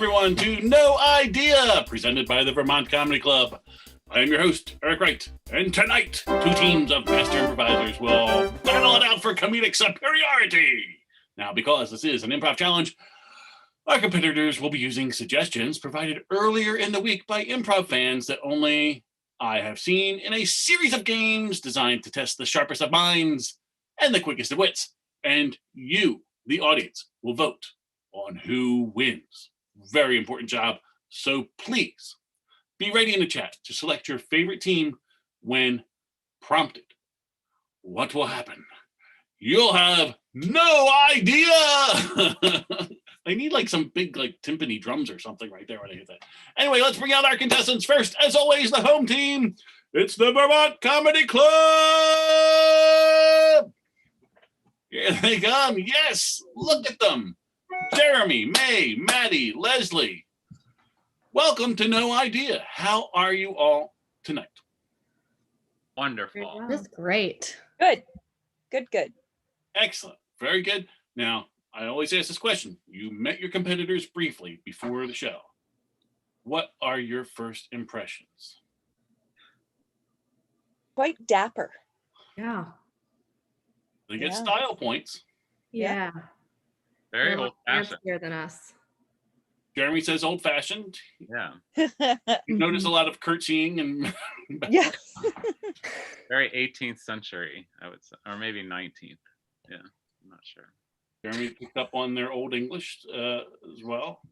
everyone, to No Idea, presented by the Vermont Comedy Club. I am your host, Eric Wright, and tonight, two teams of master improvisers will battle it out for comedic superiority. Now, because this is an improv challenge, our competitors will be using suggestions provided earlier in the week by improv fans that only I have seen in a series of games designed to test the sharpest of minds and the quickest of wits. And you, the audience, will vote on who wins. Very important job. So please be ready in the chat to select your favorite team when prompted. What will happen? You'll have no idea. I need like some big like timpani drums or something right there when I hit that. Anyway, let's bring out our contestants first. As always, the home team. It's the Vermont Comedy Club. Here they come. Yes, look at them. Jeremy, May, Maddie, Leslie. Welcome to No Idea. How are you all tonight? Wonderful. That's great. Good. Excellent. Very good. Now, I always ask this question. You met your competitors briefly before the show. What are your first impressions? Quite dapper. Yeah. They get Yeah. style points. Yeah. Very They're a lot old-fashioned. fancier than us. Jeremy says old-fashioned. Yeah. You notice a lot of curtsying and Yeah. Very 18th century, I would say, or maybe 19th. Yeah, I'm not sure. Jeremy picked up on their old English as well.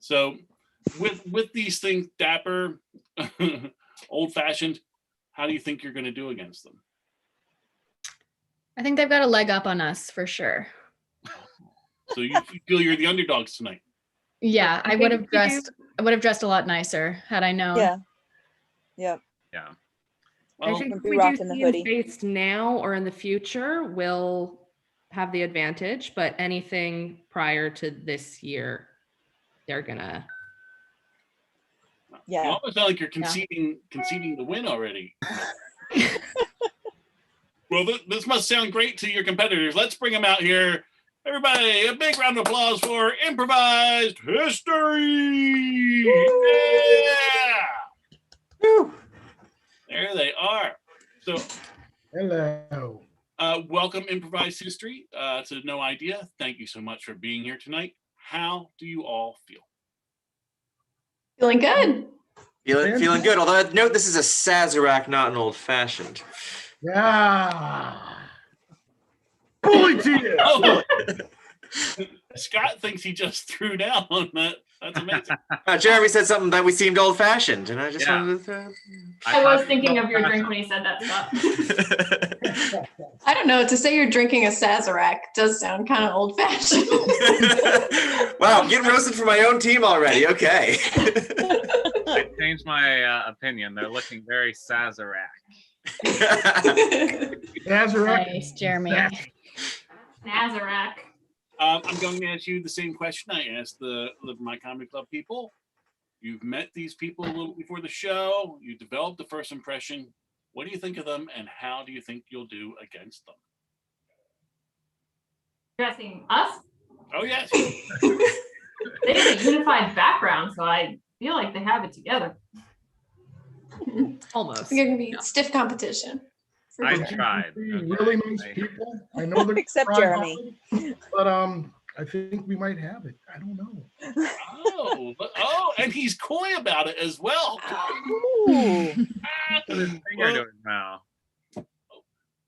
So with these things, dapper, old-fashioned, how do you think you're going to do against them? I think they've got a leg up on us for sure. So you feel you're the underdogs tonight. Yeah, I would have dressed a lot nicer had I known. Yeah. Yeah. Yeah. Well, I think if be we rocking do the hoodie. based now or in the future, we'll have the advantage, but anything prior to this year, they're gonna. you Yeah. almost sound like you're conceding the win already. Well, this must sound great to your competitors. Let's bring them out here. Everybody, a big round of applause for Improvised History. Yeah! There they are. So, Hello. welcome Improvised History to No Idea. Thank you so much for being here tonight. How do you all feel? Feeling good. Feeling good. Although I'd note this is a Sazerac, not an old fashioned. Yeah. Bully to you. Oh, Scott thinks he just threw down on that. That's amazing. Jeremy said something that we seemed old fashioned, and I just Yeah. wanted to. I was thinking of your drink when he said that stuff. I don't know. To say you're drinking a Sazerac does sound kind of old fashioned. Wow, I'm getting roasted for my own team already. Okay. I changed my opinion. They're looking very Sazerac. Sazerac. Nice, Jeremy. Sazerac. I'm going to ask you the same question I asked the My Comedy Club people. You've met these people a little before the show. You developed the first impression. What do you think of them, and how do you think you'll do against them? You're asking us? Oh, yes. They have a unified background, so I feel like they have it together. Almost. It's going to be stiff competition. for I sure. tried. Really nice people. I know they're Except trying Jeremy. hard, but I think we might have it. I don't know. Oh, and he's coy about it as well. Ooh. Put his finger to his mouth.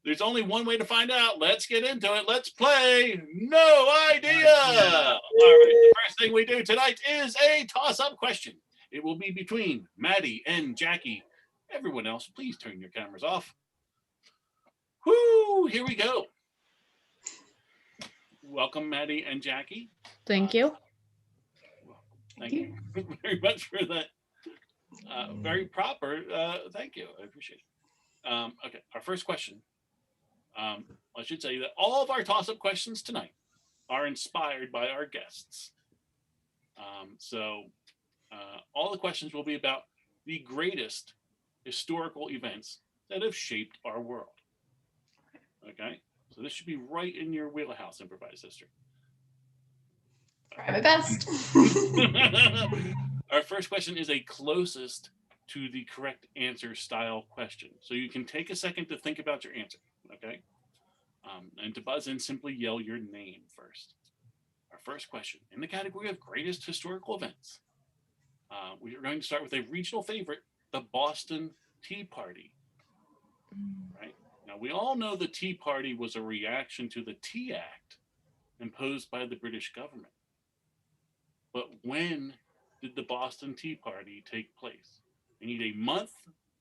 There's only one way to find out. Let's get into it. Let's play No Idea. All right, the first thing we do tonight is a toss-up question. It will be between Maddie and Jackie. Everyone else, please turn your cameras off. Whoo, here we go. Welcome, Maddie and Jackie. Thank you. Thank you very much for that. Very proper. Thank you. I appreciate it. Okay, our first question. I should say that all of our toss-up questions tonight are inspired by our guests. So all the questions will be about the greatest historical events that have shaped our world. Okay, so this should be right in your wheelhouse, improvised history. Try my best. Our first question is a closest to the correct answer style question. So you can take a second to think about your answer, okay? And to buzz in, simply yell your name first. Our first question in the category of greatest historical events. We are going to start with a regional favorite, the Boston Tea Party. Right? Now, we all know the Tea Party was a reaction to the Tea Act imposed by the British government. But when did the Boston Tea Party take place? We need a month,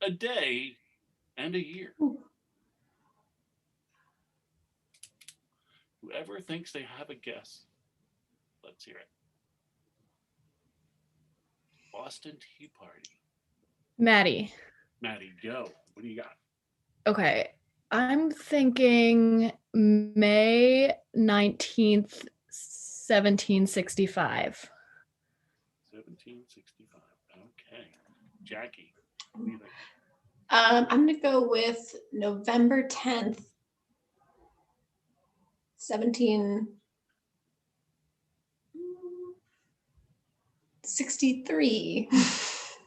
a day, and a year. Whoever thinks they have a guess, let's hear it. Boston Tea Party. Maddie. Maddie, go. What do you got? Okay. I'm thinking May 19th, 1765. 1765. Okay. Jackie, what do you think? I'm gonna go with November 10th, 1763. Let's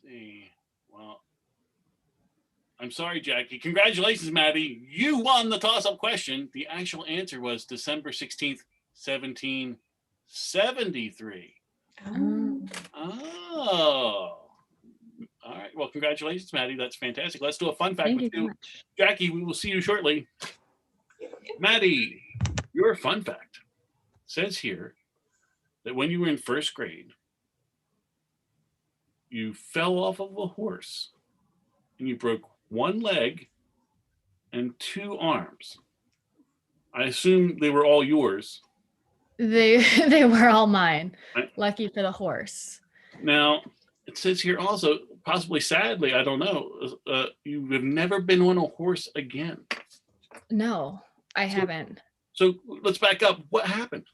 see. Well, I'm sorry, Jackie. Congratulations, Maddie. You won the toss-up question. The actual answer was December 16th, 1773. Oh. All right. Well, congratulations, Maddie. That's fantastic. Let's do a fun fact Thank with you so you. much. Jackie, we will see you shortly. Maddie, your fun fact says here that when you were in first grade, you fell off of a horse and you broke one leg and two arms. I assume they were all yours. They were all mine. Right. Lucky for the horse. Now, it says here also, possibly sadly, I don't know, you have never been on a horse again. No, I haven't. So let's back up. What happened?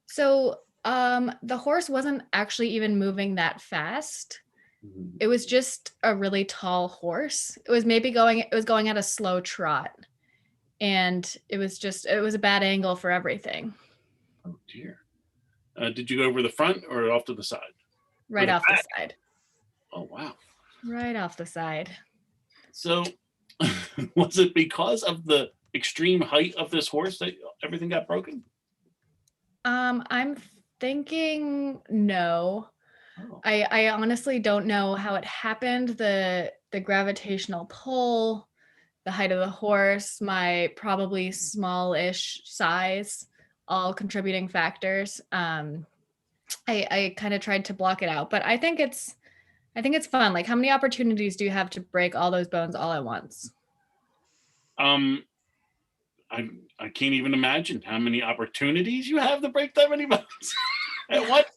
So the horse wasn't actually even moving that fast. It was just a really tall horse. It was going at a slow trot. And it was a bad angle for everything. Oh dear. Did you go over the front or off to the side? Right off the side. Oh wow. Right off the side. So was it because of the extreme height of this horse that everything got broken? I'm thinking no. Oh. I honestly don't know how it happened. The gravitational pull, the height of the horse, my probably smallish size, all contributing factors. I kind of tried to block it out, but I think it's fun. Like, how many opportunities do you have to break all those bones all at once? I can't even imagine how many opportunities you have to break that many bones. At what?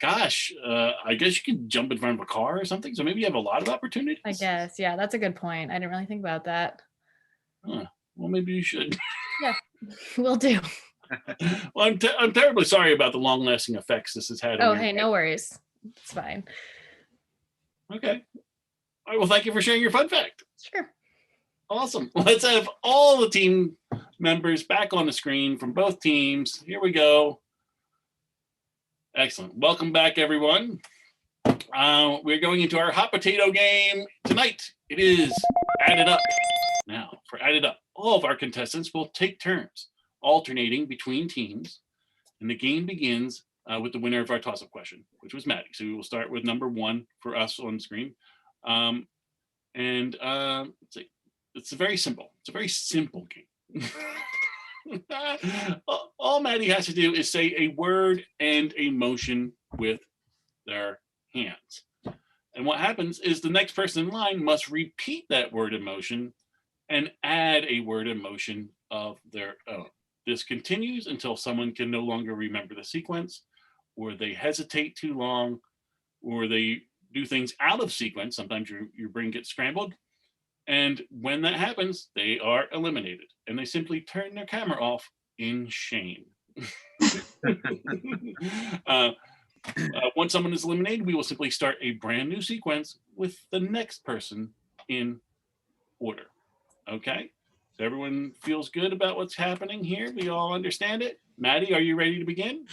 Gosh, I guess you could jump in front of a car or something. So maybe you have a lot of opportunities. I guess, yeah, that's a good point. I didn't really think about that. Huh. Well, maybe you should. Yeah, will do. Well, I'm terribly sorry about the long-lasting effects this has had. Oh, on your hey, head. no worries. It's fine. Okay. All right. Well, thank you for sharing your fun fact. Sure. Awesome. Let's have all the team members back on the screen from both teams. Here we go. Excellent. Welcome back, everyone. We're going into our hot potato game tonight. It is Added Up. Now, for Added Up, all of our contestants will take turns, alternating between teams, and the game begins with the winner of our toss-up question, which was Maddie. So we will start with number one for us on the screen. Let's see. It's very simple. It's a very simple game. All Maddie has to do is say a word and a motion with their hands. And what happens is the next person in line must repeat that word and motion and add a word and motion of their own. This continues until someone can no longer remember the sequence, or they hesitate too long, or they do things out of sequence. Sometimes your brain gets scrambled. And when that happens, they are eliminated and they simply turn their camera off in shame. Once someone is eliminated, we will simply start a brand new sequence with the next person in order. Okay? So everyone feels good about what's happening here? We all understand it? Maddie, are you ready to begin?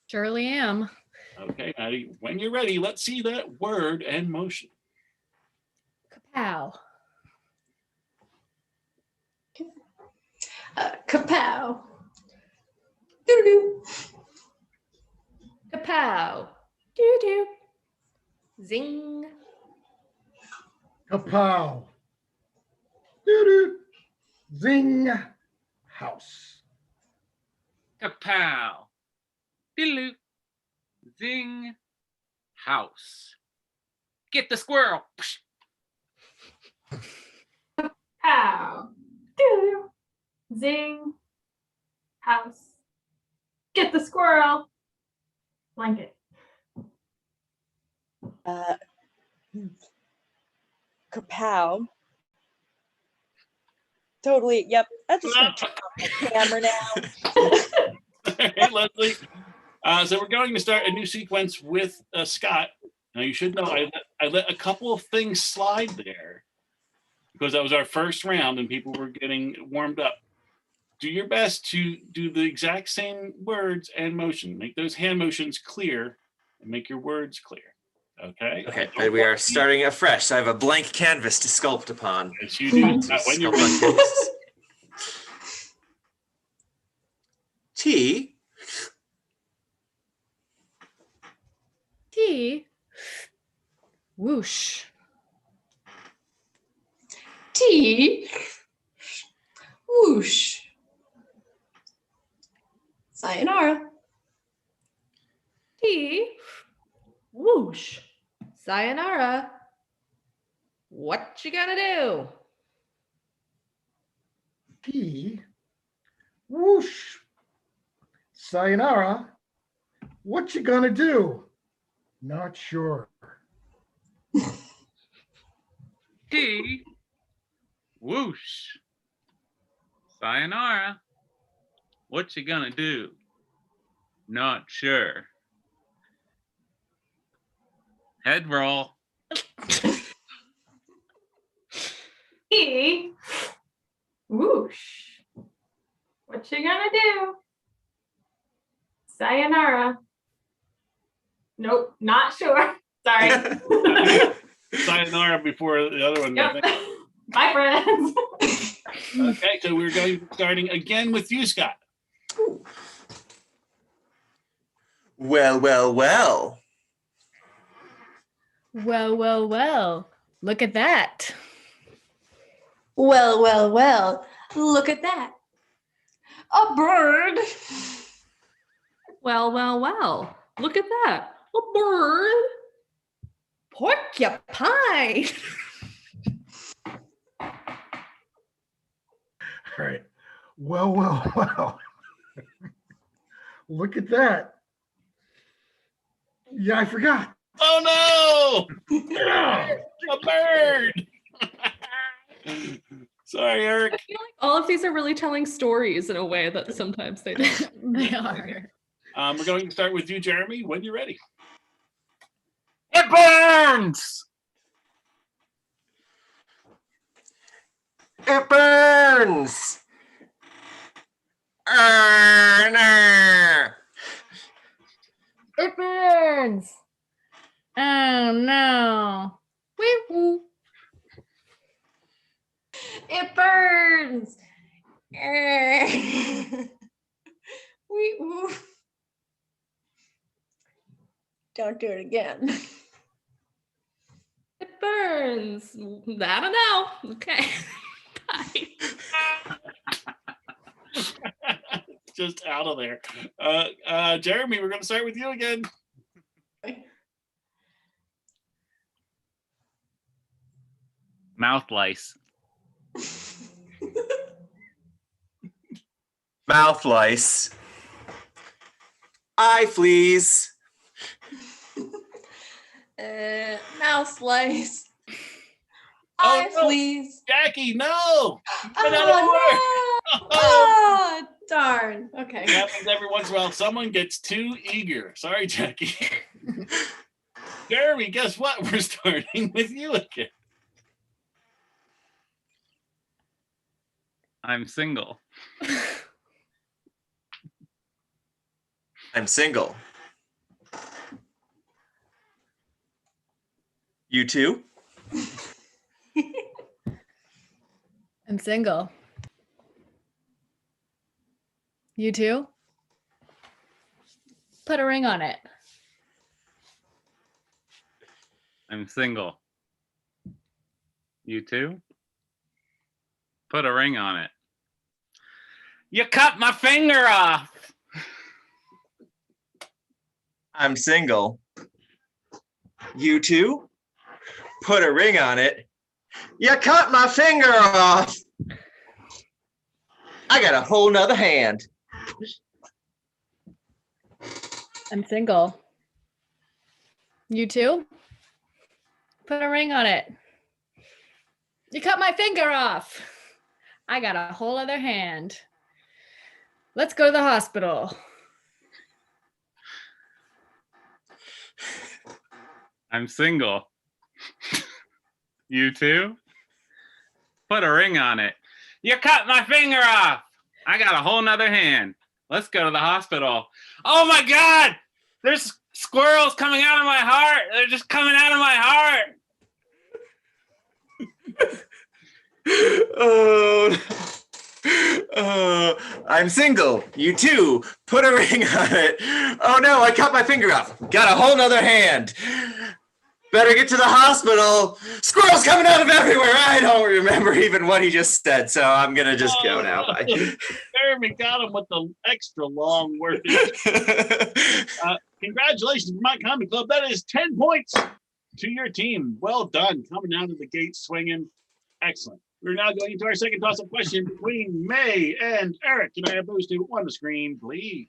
Surely am. Okay, Maddie, when you're ready, let's see that word and motion. Kapow. Kapow. Doo-doo. Kapow. Doo doo. Zing. Kapow. Doo-doo. Zing. House. Kapow. Diddle-oo. Zing. House. Get the squirrel. Pow. Doo. Zing. House. Get the squirrel. Blanket. Kapow. Totally. Yep. That's just gonna turn off my camera now. All right, Leslie. So we're going to start a new sequence with Scott. Now you should know I let a couple of things slide there because that was our first round and people were getting warmed up. Do your best to do the exact same words and motion. Make those hand motions clear and make your words clear. Okay? Okay, and we are starting afresh. So I have a blank canvas to sculpt upon. Yes, you do. When you're ready. T. T. Whoosh. T. Whoosh. Sayonara. T. Whoosh. Sayonara. What you gonna do? P. Whoosh. Sayonara. What you gonna do? Not sure. T. Whoosh. Sayonara. What you gonna do? Not sure. Head roll. E. Whoosh. What you gonna do? Sayonara. Nope, not sure. Sorry. Sayonara before the other one. I Yep. think. Bye, friends. Okay, so we're starting again with you, Scott. Well, well, well. Well, well, well. Look at that. Well, well, well. Look at that. A bird. Well, well, well. Look at that. A bird. Porcupine. All right. Well, well, well. Look at that. Yeah, I forgot. Oh no! Yeah. A bird! Sorry, Eric. I feel like all of these are really telling stories in a way that sometimes they don't. They are. We're going to start with you, Jeremy, when you're ready. It burns. It burns. It burns. Oh no. Wee woo. It burns. Wee woo. Don't do it again. It burns. I don't know. Okay. Bye. Just out of there. Jeremy, we're going to start with you again. Mouth lice. Mouth lice. Eye fleas. Mouse lice. Oh, Eye no. fleas. Jackie, no! Get out of Oh, the no. way. Oh. Oh, darn. Okay. It happens every once in a while. Someone gets too eager. Sorry, Jackie. Jeremy, guess what? We're starting with you again. I'm single. I'm single. You too? I'm single. You too? Put a ring on it. I'm single. You too? Put a ring on it. You cut my finger off. I'm single. You too? Put a ring on it. You cut my finger off. I got a whole nother hand. I'm single. You too? Put a ring on it. You cut my finger off. I got a whole other hand. Let's go to the hospital. I'm single. You too? Put a ring on it. You cut my finger off. I got a whole nother hand. Let's go to the hospital. Oh my God! There's squirrels coming out of my heart. They're just coming out of my heart. I'm single. You too. Put a ring on it. Oh no, I cut my finger off. Got a whole nother hand. Better get to the hospital. Squirrels coming out of everywhere. I don't remember even what he just said, so I'm gonna just go now. Bye. Jeremy got him with the extra long word. Congratulations, Vermont Comedy Club. That is 10 points to your team. Well done. Coming out of the gate swinging. Excellent. We're now going into our second toss-up question between May and Eric. Can I have those two on the screen, please?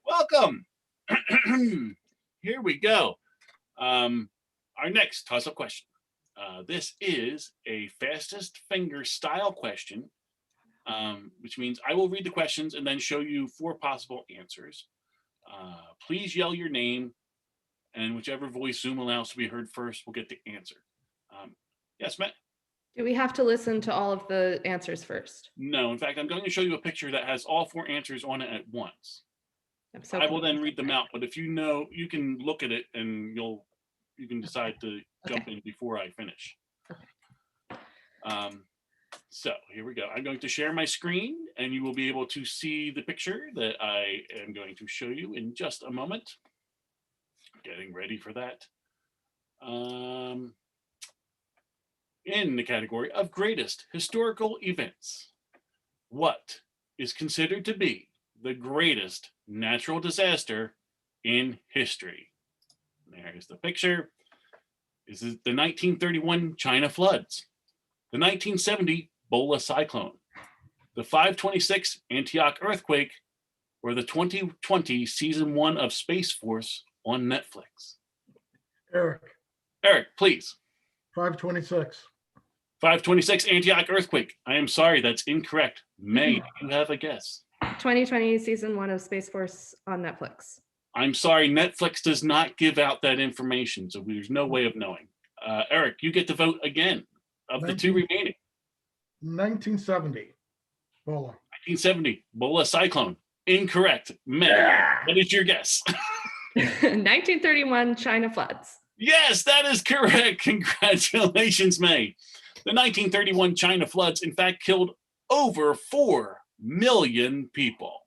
Welcome. Here we go. Our next toss-up question. This is a fastest finger style question, which means I will read the questions and then show you 4 possible answers. Please yell your name, and whichever voice Zoom allows to be heard first will get the answer. Yes, Matt? Do we have to listen to all of the answers first? No, in fact, I'm going to show you a picture that has all 4 answers on it at once. I will then read them out, but if you know, you can look at it and you can decide to jump in before I finish. So here we go. I'm going to share my screen and you will be able to see the picture that I am going to show you in just a moment. Getting ready for that. In the category of greatest historical events, what is considered to be the greatest natural disaster in history? There's the picture. This is the 1931 China floods, the 1970 Bola cyclone, the 526 Antioch earthquake, or the 2020 season 1 of Space Force on Netflix. Eric, Please. 526. 526 Antioch earthquake. I am sorry, that's incorrect. May, do you have a guess? 2020 season 1 of Space Force on Netflix. I'm sorry, Netflix does not give out that information, so there's no way of knowing. Eric, you get to vote again of the 2 remaining. 1970. Bola. 1970, Bola cyclone. Incorrect. May, what is your guess? 1931 China floods. Yes, that is correct. Congratulations, May. The 1931 China floods, in fact, killed over 4 million people.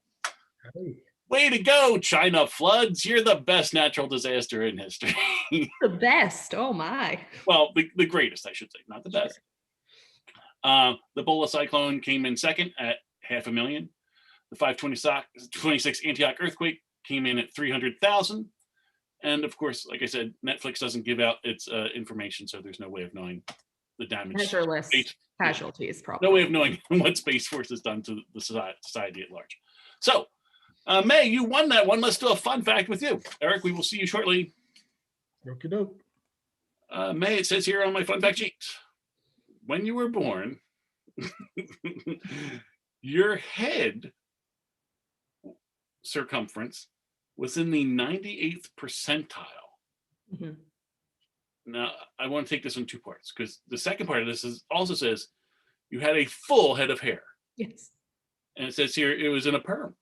Hey. Way to go, China floods. You're the best natural disaster in history. The best. Oh my. Well, the greatest, I should say, not the best. The Bola cyclone came in second at 500,000. The 526 Antioch earthquake came in at 300,000. And of course, like I said, Netflix doesn't give out its information, so there's no way of knowing the damage. Measureless casualties, probably. No way of knowing what Space Force has done to the society at large. So, May, you won that one. Let's do a fun fact with you. Eric, we will see you shortly. Okie doke. May, it says here on my fun fact sheet, when you were born, your head circumference was in the 98th percentile. Mm-hmm. Now, I want to take this in 2 parts because the second part of this also says you had a full head of hair. Yes. And it says here it was in a perm.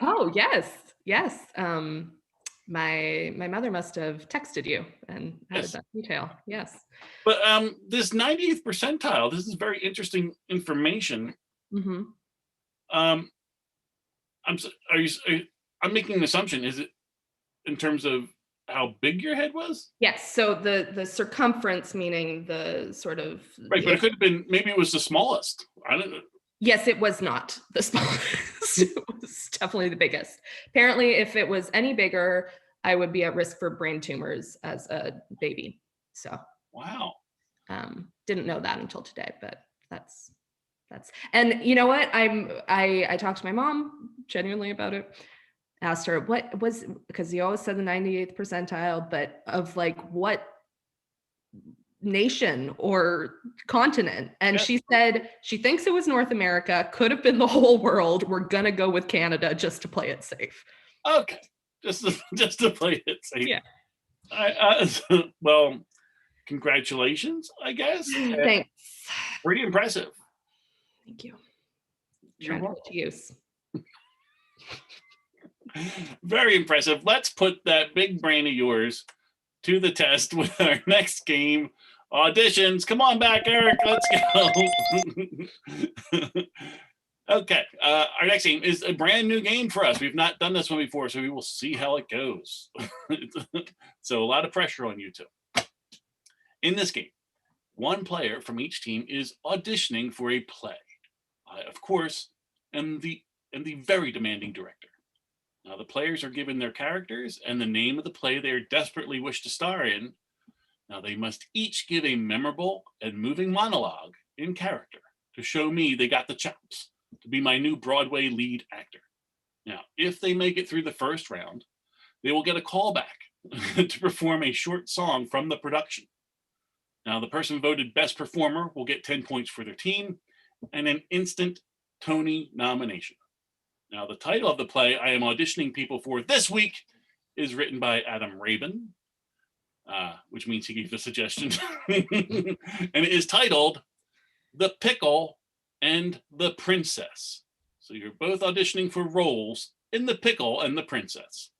Oh, yes. Yes. My mother must have texted you and added Yes. that detail. Yes. But this 90th percentile, this is very interesting information. Mm-hmm. I'm making an assumption. Is it in terms of how big your head was? Yes. So the circumference, meaning the sort of Right, but it could have been, maybe it was the smallest. I don't know. Yes, it was not the smallest. It was definitely the biggest. Apparently, if it was any bigger, I would be at risk for brain tumors as a baby. So Wow. Didn't know that until today, but that's and you know what? I talked to my mom genuinely about it. Asked her what was, because you always said the 98th percentile, but of like what nation or continent, and she said she thinks it was North America, could have been the whole world. We're gonna go with Canada just to play it safe. Okay, just to play it safe. Yeah. Well, congratulations, I guess. Thanks. Pretty impressive. Thank you. You're Trying to put to use. Very impressive. Let's put that big brain of yours to the test with our next game, auditions. Come on back, Eric. Let's go. Okay, our next game is a brand new game for us. We've not done this one before, so we will see how it goes. So a lot of pressure on you two. In this game, one player from each team is auditioning for a play. I, of course, am the very demanding director. Now, the players are given their characters and the name of the play they desperately wish to star in. Now, they must each give a memorable and moving monologue in character to show me they got the chops to be my new Broadway lead actor. Now, if they make it through the first round, they will get a call back to perform a short song from the production. Now, the person voted best performer will get 10 points for their team and an instant Tony nomination. Now, the title of the play I am auditioning people for this week is written by Adam Rabin, which means he gave the suggestion. And it is titled The Pickle and the Princess. So you're both auditioning for roles in The Pickle and the Princess.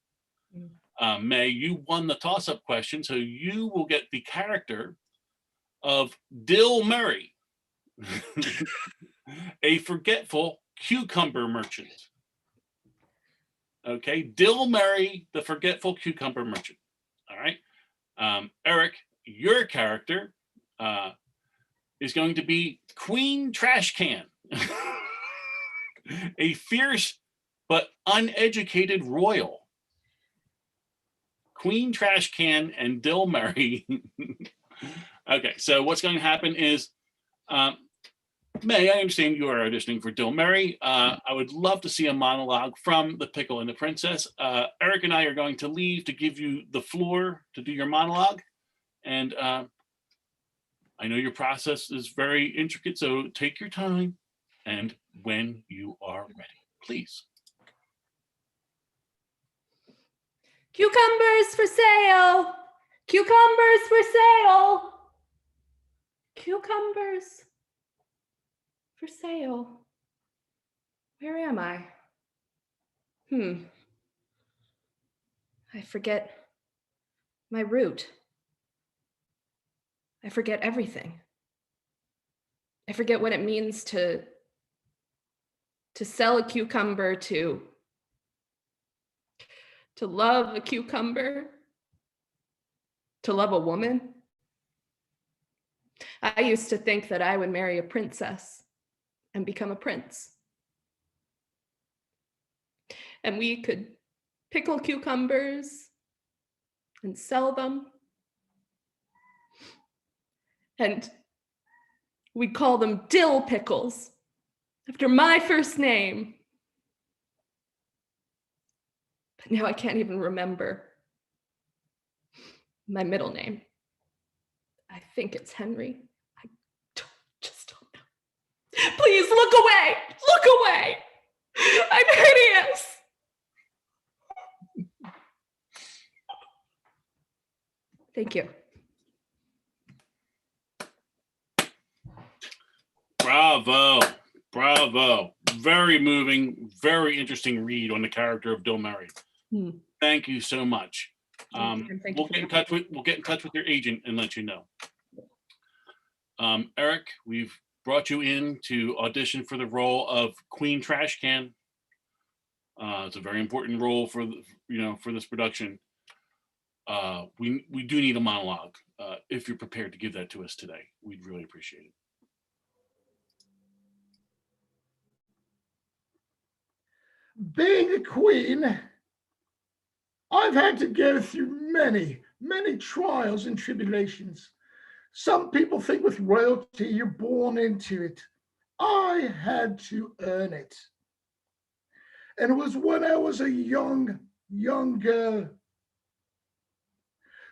May, you won the toss-up question, so you will get the character of Dill Murray, a forgetful cucumber merchant. Okay, Dill Murray, the forgetful cucumber merchant. All right. Eric, your character is going to be Queen Trash Can, a fierce but uneducated royal. Queen Trash Can and Dill Murray. Okay, so what's going to happen is, May, I understand you are auditioning for Dill Murray. I would love to see a monologue from The Pickle and the Princess. Eric and I are going to leave to give you the floor to do your monologue. And I know your process is very intricate, so take your time. And when you are ready, please. Cucumbers for sale. Cucumbers for sale. Cucumbers for sale. Where am I? I forget my route. I forget everything. I forget what it means to sell a cucumber, to love a cucumber, to love a woman. I used to think that I would marry a princess and become a prince. And we could pickle cucumbers and sell them. And we call them dill pickles after my first name. But now I can't even remember my middle name. I think it's Henry. I just don't know. Please look away. Look away. I'm hideous. Thank you. Bravo. Bravo. Very moving, very interesting read on the character of Bill Murray. Thank you so much. We'll get in touch with your agent and let you know. Eric, we've brought you in to audition for the role of Queen Trash Can. It's a very important role for this production. We do need a monologue. If you're prepared to give that to us today, we'd really appreciate it. Being a queen, I've had to go through many, many trials and tribulations. Some people think with royalty, you're born into it. I had to earn it. And it was when I was a young girl,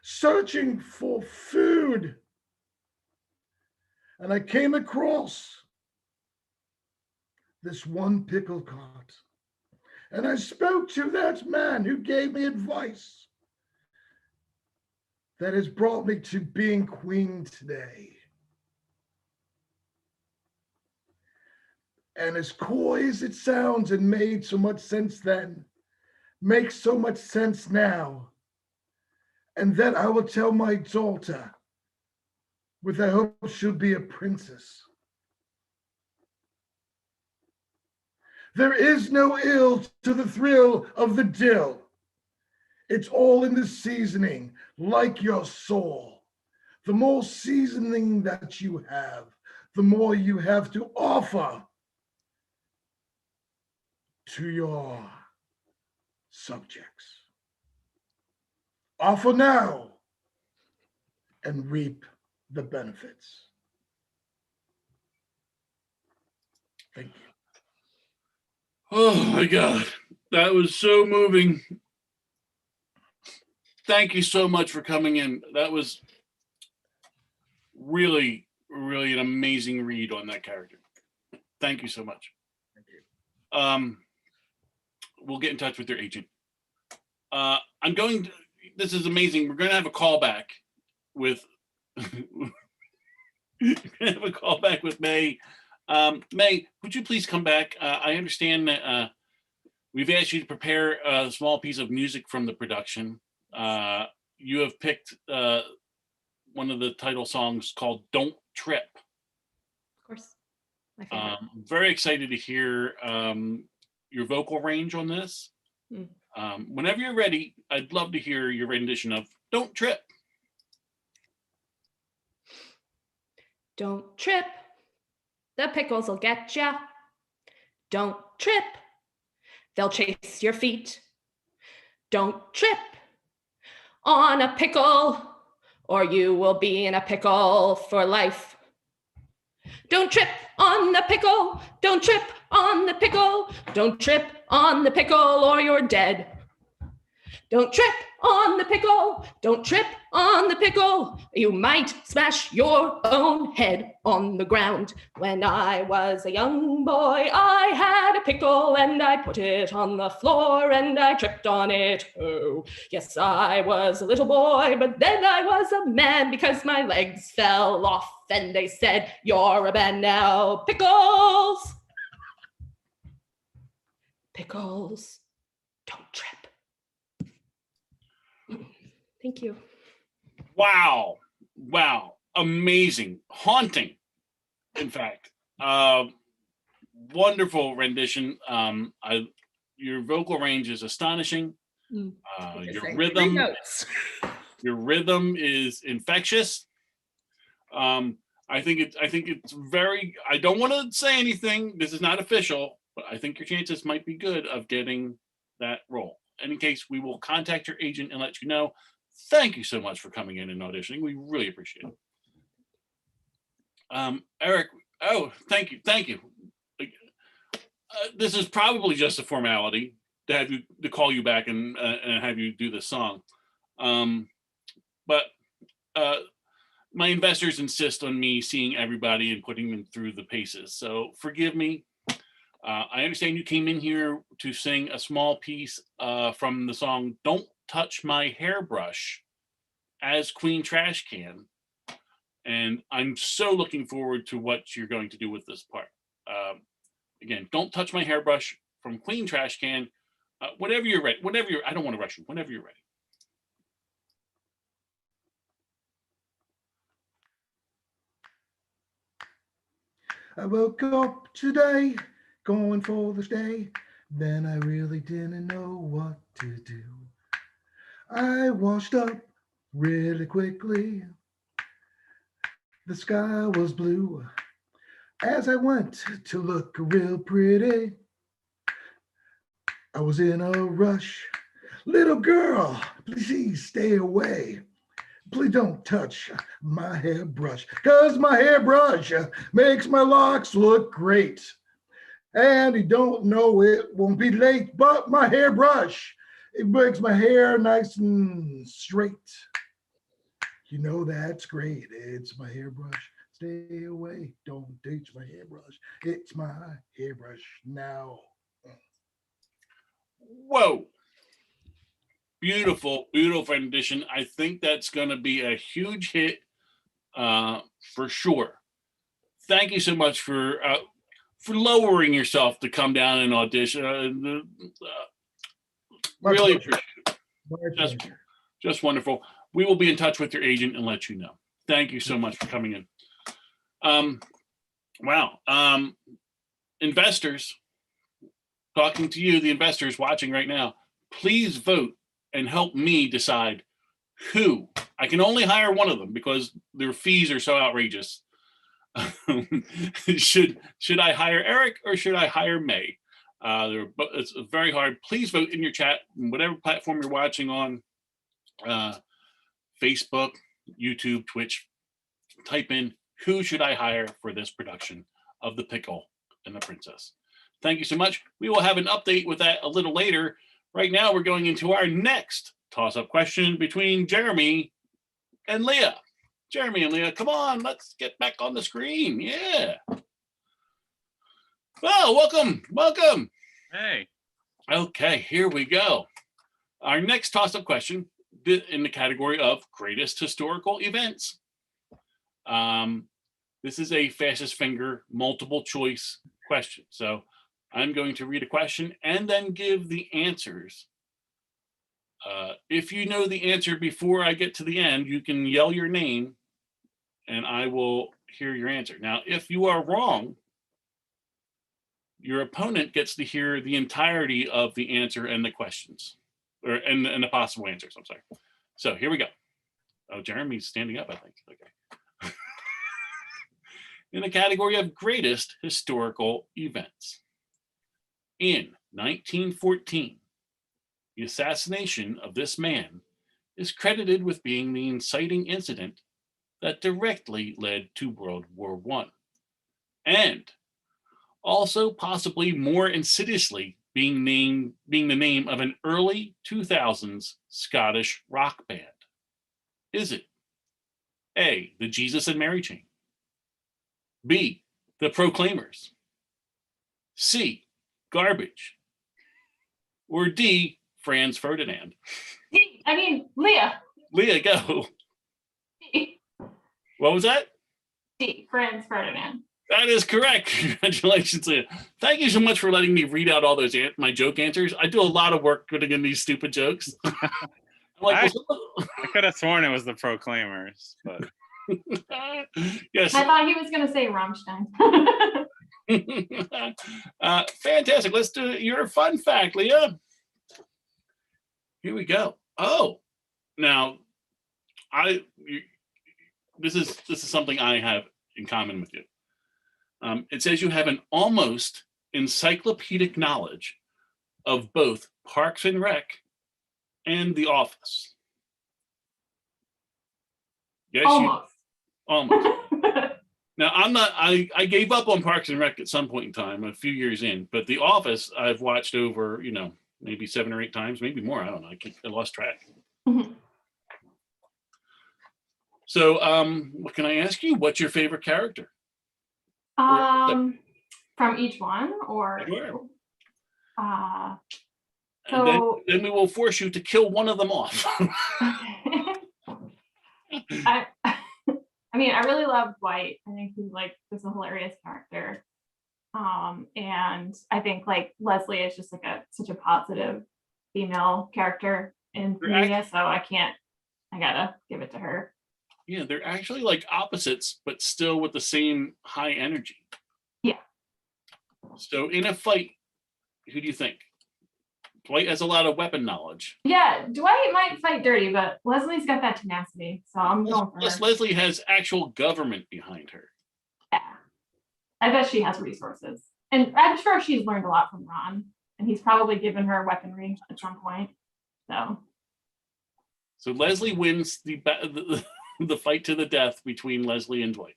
searching for food. And I came across this one pickle cart. And I spoke to that man who gave me advice that has brought me to being queen today. And as coy as it sounds and made so much sense then, makes so much sense now. And that I will tell my daughter, with I hope she'll be a princess. There is no ill to the thrill of the dill. It's all in the seasoning, like your soul. The more seasoning that you have, the more you have to offer to your subjects. Offer now and reap the benefits. Thank you. Oh my God, that was so moving. Thank you so much for coming in. That was really, really an amazing read on that character. Thank you so much. Thank you. We'll get in touch with your agent. This is amazing. We're going to have a callback with May. May, would you please come back? I understand that we've asked you to prepare a small piece of music from the production. You have picked one of the title songs called Don't Trip. Of course. My favorite. I'm very excited to hear your vocal range on this. Whenever you're ready, I'd love to hear your rendition of Don't Trip. Don't trip. The pickles will get ya. Don't trip. They'll chase your feet. Don't trip on a pickle, or you will be in a pickle for life. Don't trip on the pickle. Don't trip on the pickle. Don't trip on the pickle, or you're dead. Don't trip on the pickle. Don't trip on the pickle. You might smash your own head on the ground. When I was a young boy, I had a pickle and I put it on the floor and I tripped on it. Oh, yes, I was a little boy, but then I was a man because my legs fell off and they said, "You're a man now." Pickles. Pickles. Don't trip. Thank you. Wow. Amazing. Haunting, in fact. Wonderful rendition. Your vocal range is astonishing. Your rhythm is infectious. I think it's very, I don't want to say anything. This is not official, but I think your chances might be good of getting that role. In any case, we will contact your agent and let you know. Thank you so much for coming in and auditioning. We really appreciate it. Eric, thank you. This is probably just a formality to call you back and have you do this song. But my investors insist on me seeing everybody and putting them through the paces. So forgive me. I understand you came in here to sing a small piece from the song Don't Touch My Hairbrush as Queen Trash Can. And I'm so looking forward to what you're going to do with this part. Again, don't touch my hairbrush from clean trash can. Whenever you're ready, I don't want to rush you, whenever you're ready. I woke up today, going for this day, then I really didn't know what to do. I washed up really quickly. The sky was blue as I went to look real pretty. I was in a rush. Little girl, please stay away. Please don't touch my hairbrush, cause my hairbrush makes my locks look great. And you don't know it won't be late, but my hairbrush, it makes my hair nice and straight. You know that's great. It's my hairbrush. Stay away. Don't touch my hairbrush. It's my hairbrush now. Whoa. Beautiful, beautiful rendition. I think that's going to be a huge hit for sure. Thank you so much for lowering yourself to come down and audition. Really appreciate it. Just wonderful. We will be in touch with your agent and let you know. Thank you so much for coming in. Wow. Investors, talking to you, the investors watching right now, please vote and help me decide who. I can only hire one of them because their fees are so outrageous. Should I hire Eric or should I hire May? It's very hard. Please vote in your chat, whatever platform you're watching on, Facebook, YouTube, Twitch. Type in, who should I hire for this production of The Pickle and the Princess? Thank you so much. We will have an update with that a little later. Right now, we're going into our next toss-up question between Jeremy and Leah. Jeremy and Leah, come on, let's get back on the screen. Yeah. Well, welcome. Hey. Okay, here we go. Our next toss-up question in the category of greatest historical events. This is a fastest finger multiple choice question. So I'm going to read a question and then give the answers. If you know the answer before I get to the end, you can yell your name and I will hear your answer. Now, if you are wrong, your opponent gets to hear the entirety of the answer and the questions, and the possible answers, I'm sorry. So here we go. Oh, Jeremy's standing up, I think. Okay. In the category of greatest historical events. In 1914, the assassination of this man is credited with being the inciting incident that directly led to World War I, and also possibly more insidiously being the name of an early 2000s Scottish rock band. Is it A, the Jesus and Mary Chain, B, the Proclaimers, C, Garbage, or D, Franz Ferdinand? Leah. Leah, go. D. What was that? D, Franz Ferdinand. That is correct. Congratulations, Leah. Thank you so much for letting me read out all those my joke answers. I do a lot of work putting in these stupid jokes. I'm like, I could have sworn it was the Proclaimers, but yes. I thought he was going to say Rammstein. Fantastic. Let's do your fun fact, Leah. Here we go. Oh, now this is something I have in common with you. It says you have an almost encyclopedic knowledge of both Parks and Rec and The Office. Yes, almost. Now, I gave up on Parks and Rec at some point in time, a few years in, but The Office I've watched over, maybe 7 or 8 times, maybe more. I don't know. I lost track. Mm-hmm. So, what can I ask you? What's your favorite character? From each one, or Sure. So then we will force you to kill one of them off. I mean, I really love Dwight. I think he's like just a hilarious character. And I think like Leslie is just like such a positive female character in media, so I gotta give it to her. Yeah, they're actually like opposites, but still with the same high energy. Yeah. So in a fight, who do you think? Dwight has a lot of weapon knowledge. Yeah, Dwight might fight dirty, but Leslie's got that tenacity, so I'm going for her. Leslie has actual government behind her. Yeah. I bet she has resources. And I'm sure she's learned a lot from Ron. And he's probably given her weaponry at some point. So Leslie wins the fight to the death between Leslie and Dwight.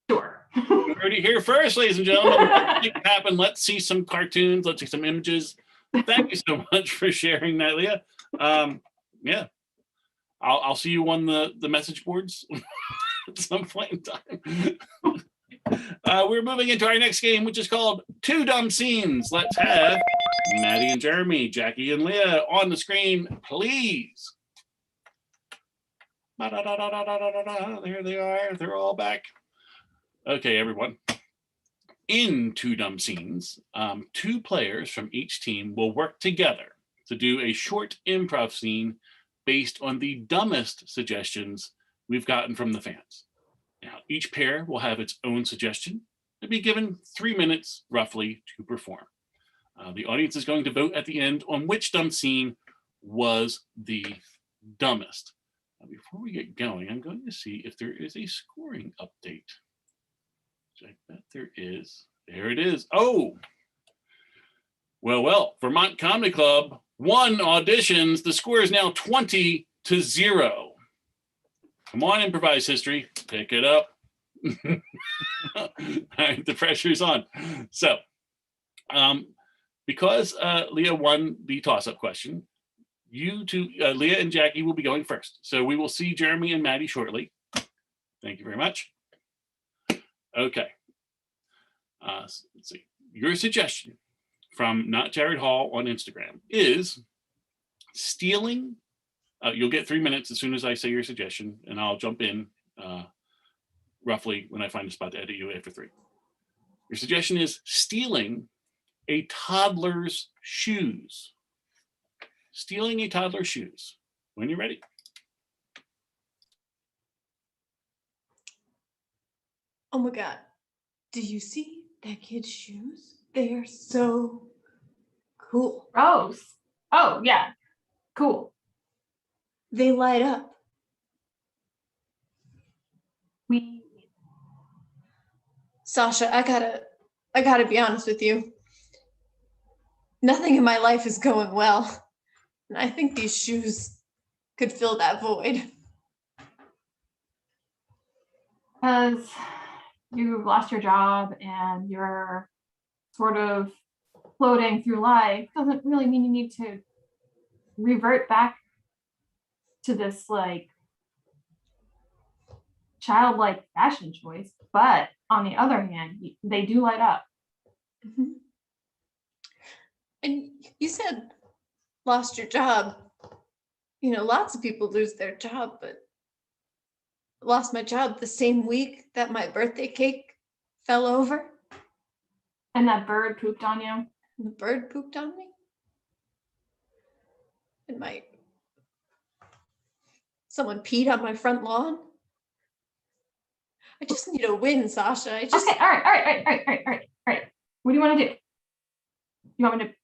Sure. You heard it here first, ladies and gentlemen. Let's make it happen. Let's see some cartoons. Let's see some images. Thank you so much for sharing that, Leah. Yeah. I'll see you on the message boards at some point in time. We're moving into our next game, which is called Two Dumb Scenes. Let's have Maddie and Jeremy, Jackie and Leah on the screen, please. There they are. They're all back. Okay, everyone. In Two Dumb Scenes, two players from each team will work together to do a short improv scene based on the dumbest suggestions we've gotten from the fans. Now, each pair will have its own suggestion and be given 3 minutes roughly to perform. The audience is going to vote at the end on which dumb scene was the dumbest. Before we get going, I'm going to see if there is a scoring update. Which I bet there is. There it is. Oh, well, Vermont Comedy Club won auditions. The score is now 20-0. Come on, Improvised History, pick it up. All right, the pressure's on. So, because Leah won the toss-up question, you two, Leah and Jackie, will be going first. So we will see Jeremy and Maddie shortly. Thank you very much. Okay. Let's see. Your suggestion from Not Jared Hall on Instagram is stealing. You'll get 3 minutes as soon as I say your suggestion, and I'll jump in roughly when I find a spot to edit you after 3. Your suggestion is stealing a toddler's shoes. Stealing a toddler's shoes. When you're ready. Oh my God. Did you see that kid's shoes? They are so cool. Gross. Oh, yeah. Cool. They light up. Sasha, I gotta be honest with you. Nothing in my life is going well. And I think these shoes could fill that void. Because you've lost your job and you're sort of floating through life doesn't really mean you need to revert back to this like childlike fashion choice. But on the other hand, they do light up. Mm-hmm. And you said lost your job. You know, lots of people lose their job, but lost my job the same week that my birthday cake fell over. And that bird pooped on you. And the bird pooped on me. And someone peed on my front lawn. I just need a win, Sasha. Okay, all right. What do you want to do? You want me to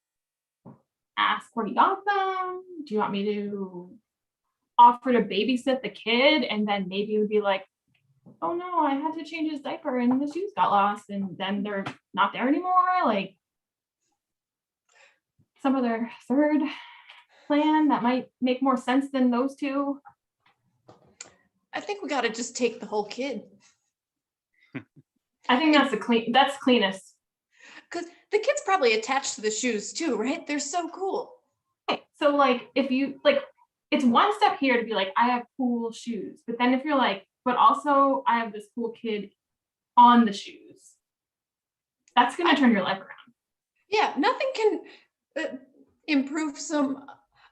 ask where he got them? Do you want me to offer to babysit the kid? And then maybe it would be like, oh no, I had to change his diaper and the shoes got lost and then they're not there anymore. Like some other third plan that might make more sense than those two. I think we got to just take the whole kid. I think that's cleanest. Because the kid's probably attached to the shoes too, right? They're so cool. Okay, so like if you like, it's one step here to be like, I have cool shoes. But then if you're like, but also I have this cool kid on the shoes, that's going to turn your life around. Yeah, nothing can improve some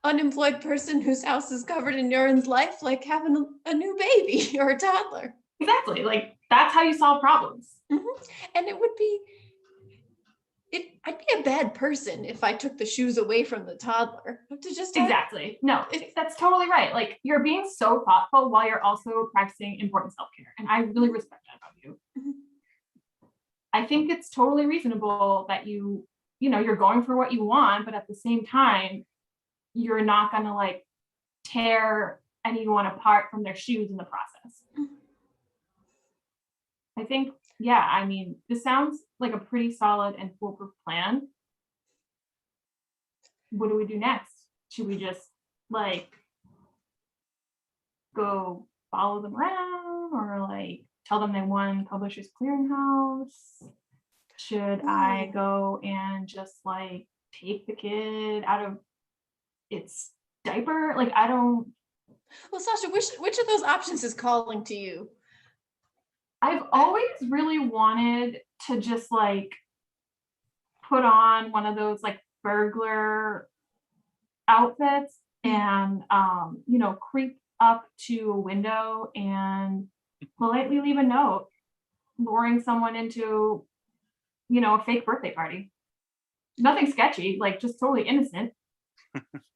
unemployed person whose house is covered in urine's life like having a new baby or a toddler. Exactly. Like that's how you solve problems. And it would be, I'd be a bad person if I took the shoes away from the toddler. To just Exactly. No, that's totally right. Like you're being so thoughtful while you're also practicing important self-care. And I really respect that about you. I think it's totally reasonable that you're going for what you want, but at the same time, you're not gonna like tear anyone apart from their shoes in the process. I think, yeah, I mean, this sounds like a pretty solid and foolproof plan. What do we do next? Should we just like go follow them around or like tell them they won Publishers Clearinghouse? Should I go and just like take the kid out of its diaper? Like, I don't. Well, Sasha, which of those options is calling to you? I've always really wanted to just like put on one of those like burglar outfits and creep up to a window and politely leave a note luring someone into a fake birthday party. Nothing sketchy, like just totally innocent.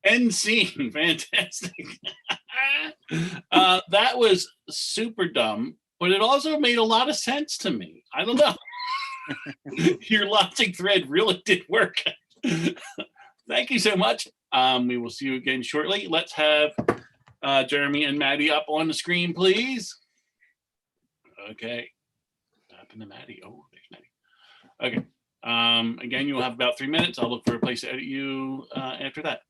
End scene. Fantastic. That was super dumb, but it also made a lot of sense to me. I don't know. Your logic thread really did work. Thank you so much. We will see you again shortly. Let's have Jeremy and Maddie up on the screen, please. Okay. What happened to Maddie? Oh, there's Maddie. Okay. Again, you'll have about 3 minutes. I'll look for a place to edit you after that.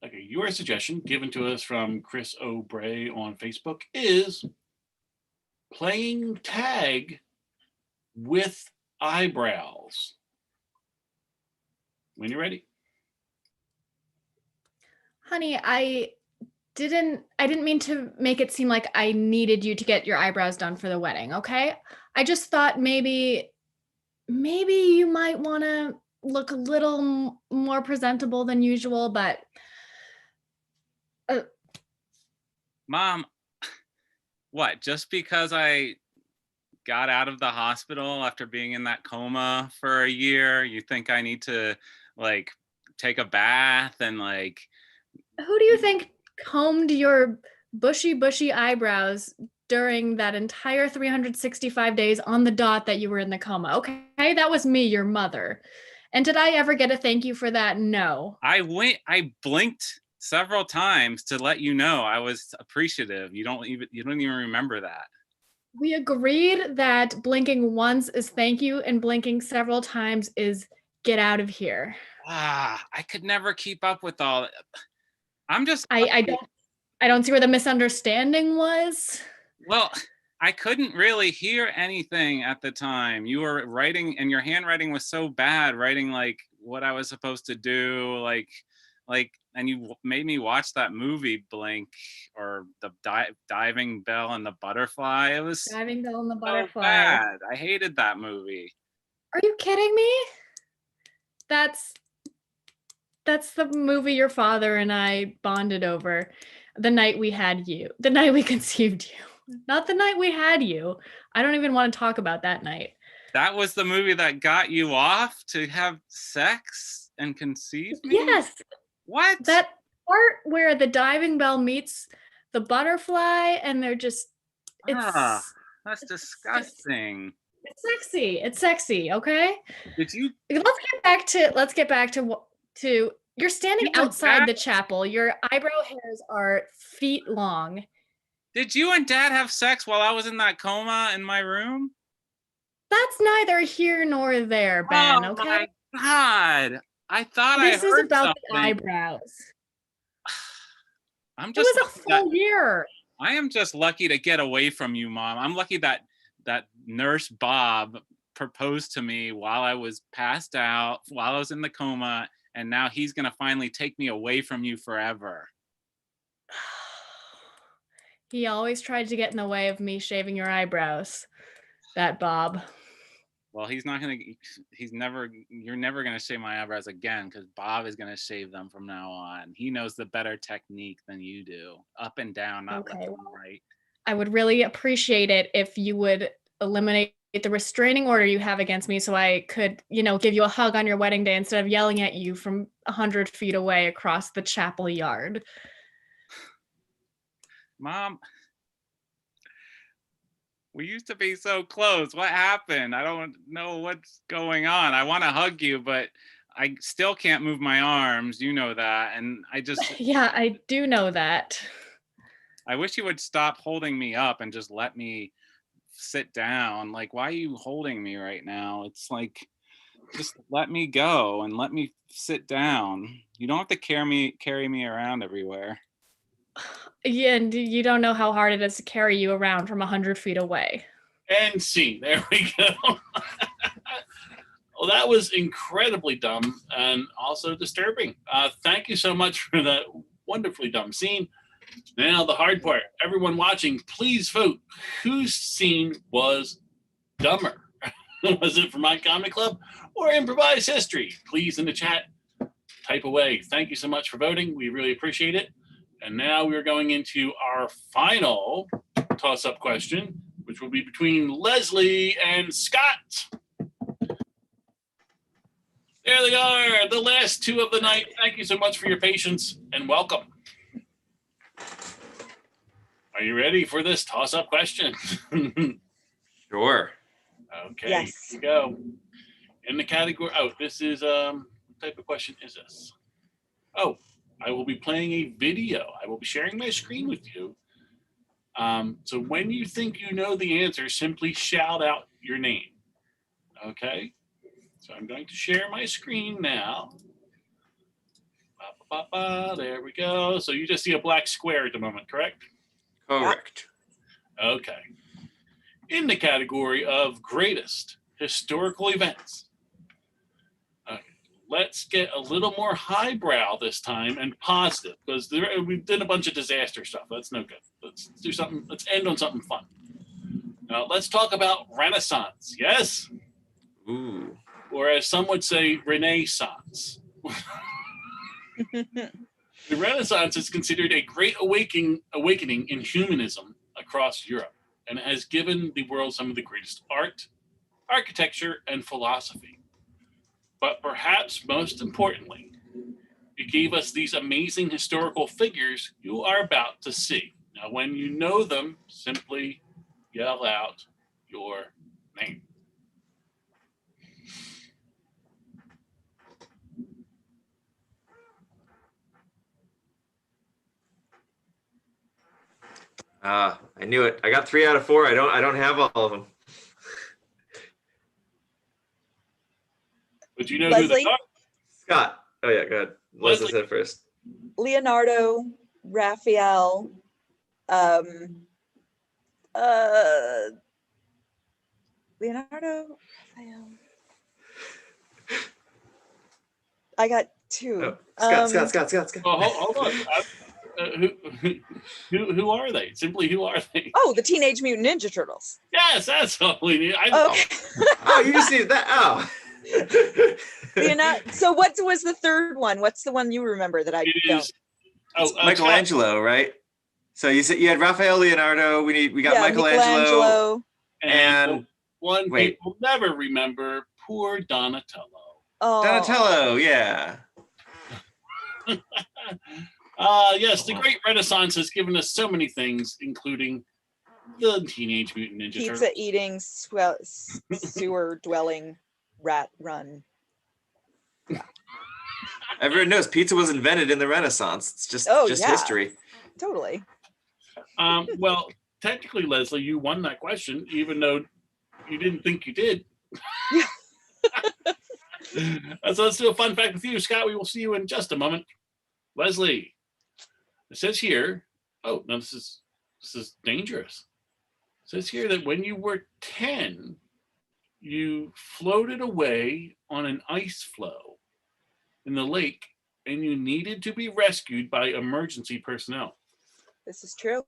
Okay, your suggestion given to us from Chris O'Bray on Facebook is playing tag with eyebrows. When you're ready. Honey, I didn't mean to make it seem like I needed you to get your eyebrows done for the wedding, okay? I just thought maybe you might want to look a little more presentable than usual, but Mom, what? Just because I got out of the hospital after being in that coma for a year, you think I need to like take a bath and like... Who do you think combed your bushy eyebrows during that entire 365 days on the dot that you were in the coma? Okay, that was me, your mother. And did I ever get a thank you for that? No. I blinked several times to let you know I was appreciative. You don't even remember that. We agreed that blinking once is thank you and blinking several times is get out of here. I could never keep up with all. I'm just. I don't see where the misunderstanding was. Well, I couldn't really hear anything at the time. You were writing, and your handwriting was so bad, writing like what I was supposed to do, like, and you made me watch that movie Blink or the Diving Bell and the Butterfly. It was Diving Bell and the so Butterfly. bad. I hated that movie. Are you kidding me? That's the movie your father and I bonded over the night we had you, the night we conceived you, not the night we had you. I don't even want to talk about that night. That was the movie that got you off to have sex and conceive me? Yes. What? That part where the diving bell meets the butterfly and they're just, that's disgusting. It's sexy, okay? Did you? Let's get back to you're standing outside the chapel. Your eyebrow hairs are feet long. Did you and Dad have sex while I was in that coma in my room? That's neither here nor there, Ben, okay? My God. I thought this I heard is about something. the eyebrows. It was a full year. I am just lucky to get away from you, Mom. I'm lucky that Nurse Bob proposed to me while I was passed out, while I was in the coma, and now he's going to finally take me away from you forever. He always tried to get in the way of me shaving your eyebrows, that Bob. Well, you're never going to shave my eyebrows again because Bob is going to shave them from now on. He knows the better technique than you do. Up and down, not left and right. I would really appreciate it if you would eliminate the restraining order you have against me so I could, give you a hug on your wedding day instead of yelling at you from 100 feet away across the chapel yard. Mom, we used to be so close. What happened? I don't know what's going on. I want to hug you, but I still can't move my arms. You know that. And Yeah, I do know that. I wish you would stop holding me up and just let me sit down. Like, why are you holding me right now? It's like, just let me go and let me sit down. You don't have to carry me around everywhere. Yeah, and you don't know how hard it is to carry you around from 100 feet away. And scene. There we go. Well, that was incredibly dumb and also disturbing. Thank you so much for that wonderfully dumb scene. Now, the hard part. Everyone watching, please vote. Whose scene was dumber? Was it Vermont Comedy Club or Improvised History? Please, in the chat, type away. Thank you so much for voting. We really appreciate it. And now we're going into our final toss-up question, which will be between Leslie and Scott. There they are, the last two of the night. Thank you so much for your patience and welcome. Are you ready for this toss-up question? Sure. Okay, Yes. Here we go. In the category, this is, what type of question is this? Oh, I will be playing a video. I will be sharing my screen with you. So when you think you know the answer, simply shout out your name. Okay? So I'm going to share my screen now. There we go. So you just see a black square at the moment, correct? Correct. Okay. In the category of greatest historical events. Okay. Let's get a little more highbrow this time and positive, because we did a bunch of disaster stuff. That's no good. Let's do something. Let's end on something fun. Now let's talk about Renaissance. Yes? Ooh. Or as some would say, Renaissance. The Renaissance is considered a great awakening in humanism across Europe, and it has given the world some of the greatest art, architecture, and philosophy. But perhaps most importantly, it gave us these amazing historical figures you are about to see. Now, when you know them, simply yell out your name. I knew it. I got 3 out of 4. I don't have all of them. But you know who Leslie? they are? Scott. Oh yeah, go ahead. Leslie said first. Leonardo, Raphael, Leonardo, Raphael. I got 2. Oh, Scott. Oh, hold on. Who are they? Simply, who are they? Oh, the Teenage Mutant Ninja Turtles. Yes, that's all we need. Okay. Oh, you just needed that. Oh. Leonardo. So what was the third one? What's the one you remember that I It don't? is Michelangelo, right? So you said you had Raphael, Leonardo. We got Michelangelo. And one wait. people never remember, poor Donatello. Oh. Donatello, yeah. Yes, the Great Renaissance has given us so many things, including the Teenage Mutant Ninja Turtles. Pizza eating, sewer dwelling, rat run. Everyone knows pizza was invented in the Renaissance. It's just history. Totally. Well, technically, Leslie, you won that question, even though you didn't think you did. So let's do a fun fact with you, Scott. We will see you in just a moment. Leslie, it says here, oh, no, this is dangerous. It says here that when you were 10, you floated away on an ice floe in the lake and you needed to be rescued by emergency personnel. This is true.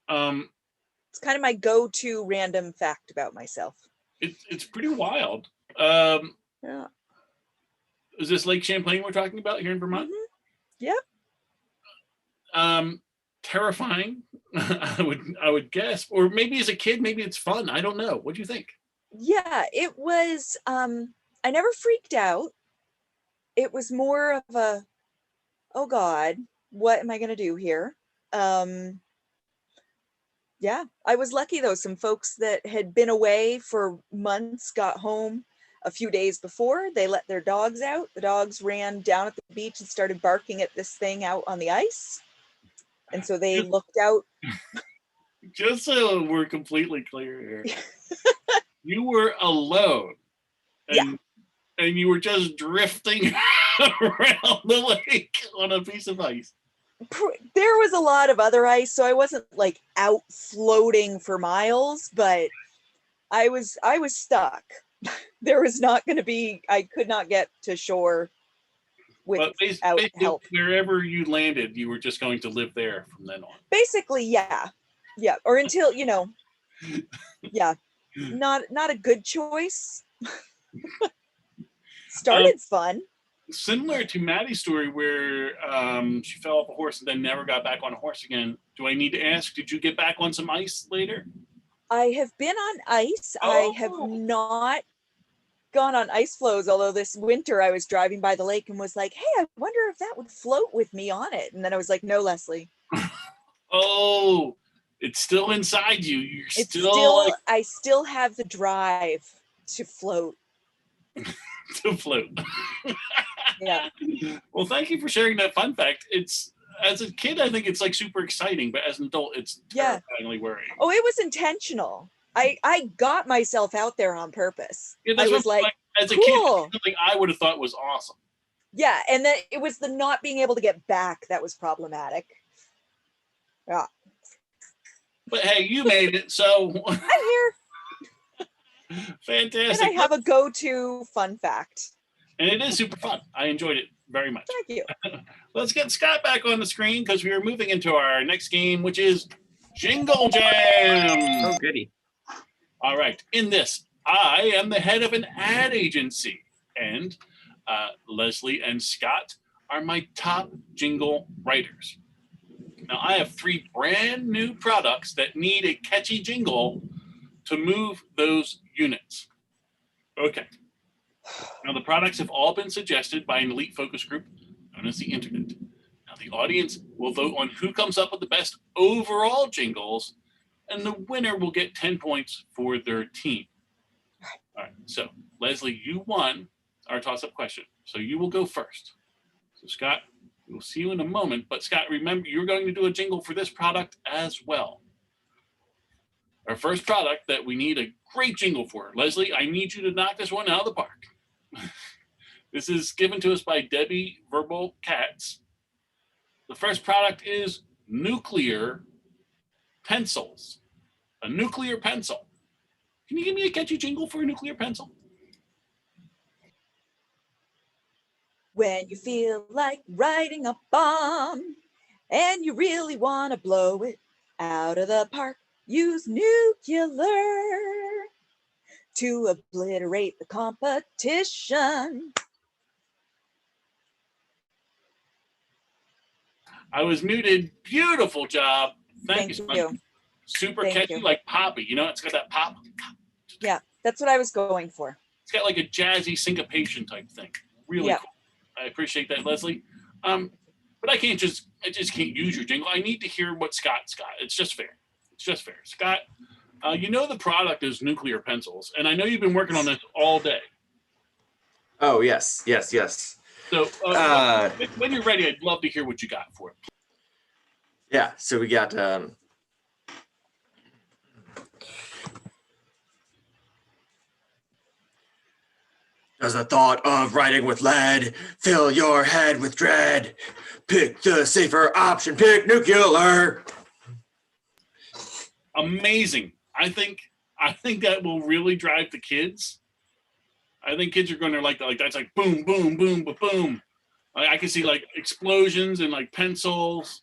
It's kind of my go-to random fact about myself. It's pretty wild. Yeah. Is this Lake Champlain we're talking about here in Vermont? Mm-hmm. Yeah. terrifying. I would guess, or maybe as a kid, maybe it's fun. I don't know. What do you think? Yeah, it was, I never freaked out. It was more of a, oh God, what am I going to do here? Yeah, I was lucky though. Some folks that had been away for months got home a few days before. They let their dogs out. The dogs ran down at the beach and started barking at this thing out on the ice. And so they looked out. Just so we're completely clear here, you were alone, and you were just drifting around the lake on a piece of ice. There was a lot of other ice, so I wasn't like out floating for miles, but I was But stuck. There was not going to be, I could not get to shore without basically, help. wherever you landed, you were just going to live there from then on. Basically, yeah. Or until, not a good choice. Started fun. Similar to Maddie's story where she fell off a horse and then never got back on a horse again. Do I need to ask, did you get back on some ice later? I have been on ice. I have not gone on ice floes, although this winter I was driving by the lake and was like, hey, I wonder if that would float with me on it. And then I was like, no, Leslie. Oh, it's still inside you. I still have the drive to float. To float. Yeah. Well, thank you for sharing that fun fact. It's, as a kid, I think it's like super exciting, but as an adult, it's terrifyingly worrying. Oh, it was intentional. I got myself out there on purpose. Yeah, I was like, as a cool. kid, something I would have thought was awesome. Yeah, and then it was the not being able to get back that was problematic. Yeah. But hey, you made it, so I'm here. Fantastic. And I have a go-to fun fact. And it is super fun. I enjoyed it very much. Thank you. Let's get Scott back on the screen because we are moving into our next game, which is Jingle Jam. Oh, goody. All right. In this, I am the head of an ad agency, and Leslie and Scott are my top jingle writers. Now, I have 3 brand new products that need a catchy jingle to move those units. Okay. Now, the products have all been suggested by an elite focus group known as the Internet. Now, the audience will vote on who comes up with the best overall jingles, and the winner will get 10 points for their team. All right, so Leslie, you won our toss-up question, so you will go first. So Scott, we'll see you in a moment, but Scott, remember, you're going to do a jingle for this product as well. Our first product that we need a great jingle for. Leslie, I need you to knock this one out of the park. This is given to us by Debbie Verbal Katz. The first product is nuclear pencils. A nuclear pencil. Can you give me a catchy jingle for a nuclear pencil? When you feel like writing a bomb and you really want to blow it out of the park, use nuclear to obliterate the competition. I was muted. Beautiful job. Thank you so much. You. Super Thank catchy, you. like poppy. You know, it's got that pop. Yeah, that's what I was going for. It's got like a jazzy syncopation type thing. Really cool. I appreciate that, Leslie. But I just can't use your jingle. I need to hear what Scott's got. It's just fair. It's just fair. Scott, you know the product is nuclear pencils, and I know you've been working on this all day. Oh, yes. So when you're ready, I'd love to hear what you got for it. Yeah, so we got does the thought of writing with lead fill your head with dread? Pick the safer option, pick nuclear. Amazing. I think that will really drive the kids. I think kids are going to like that. Like that's like boom, boom, boom, boom, boom. I can see like explosions and like pencils.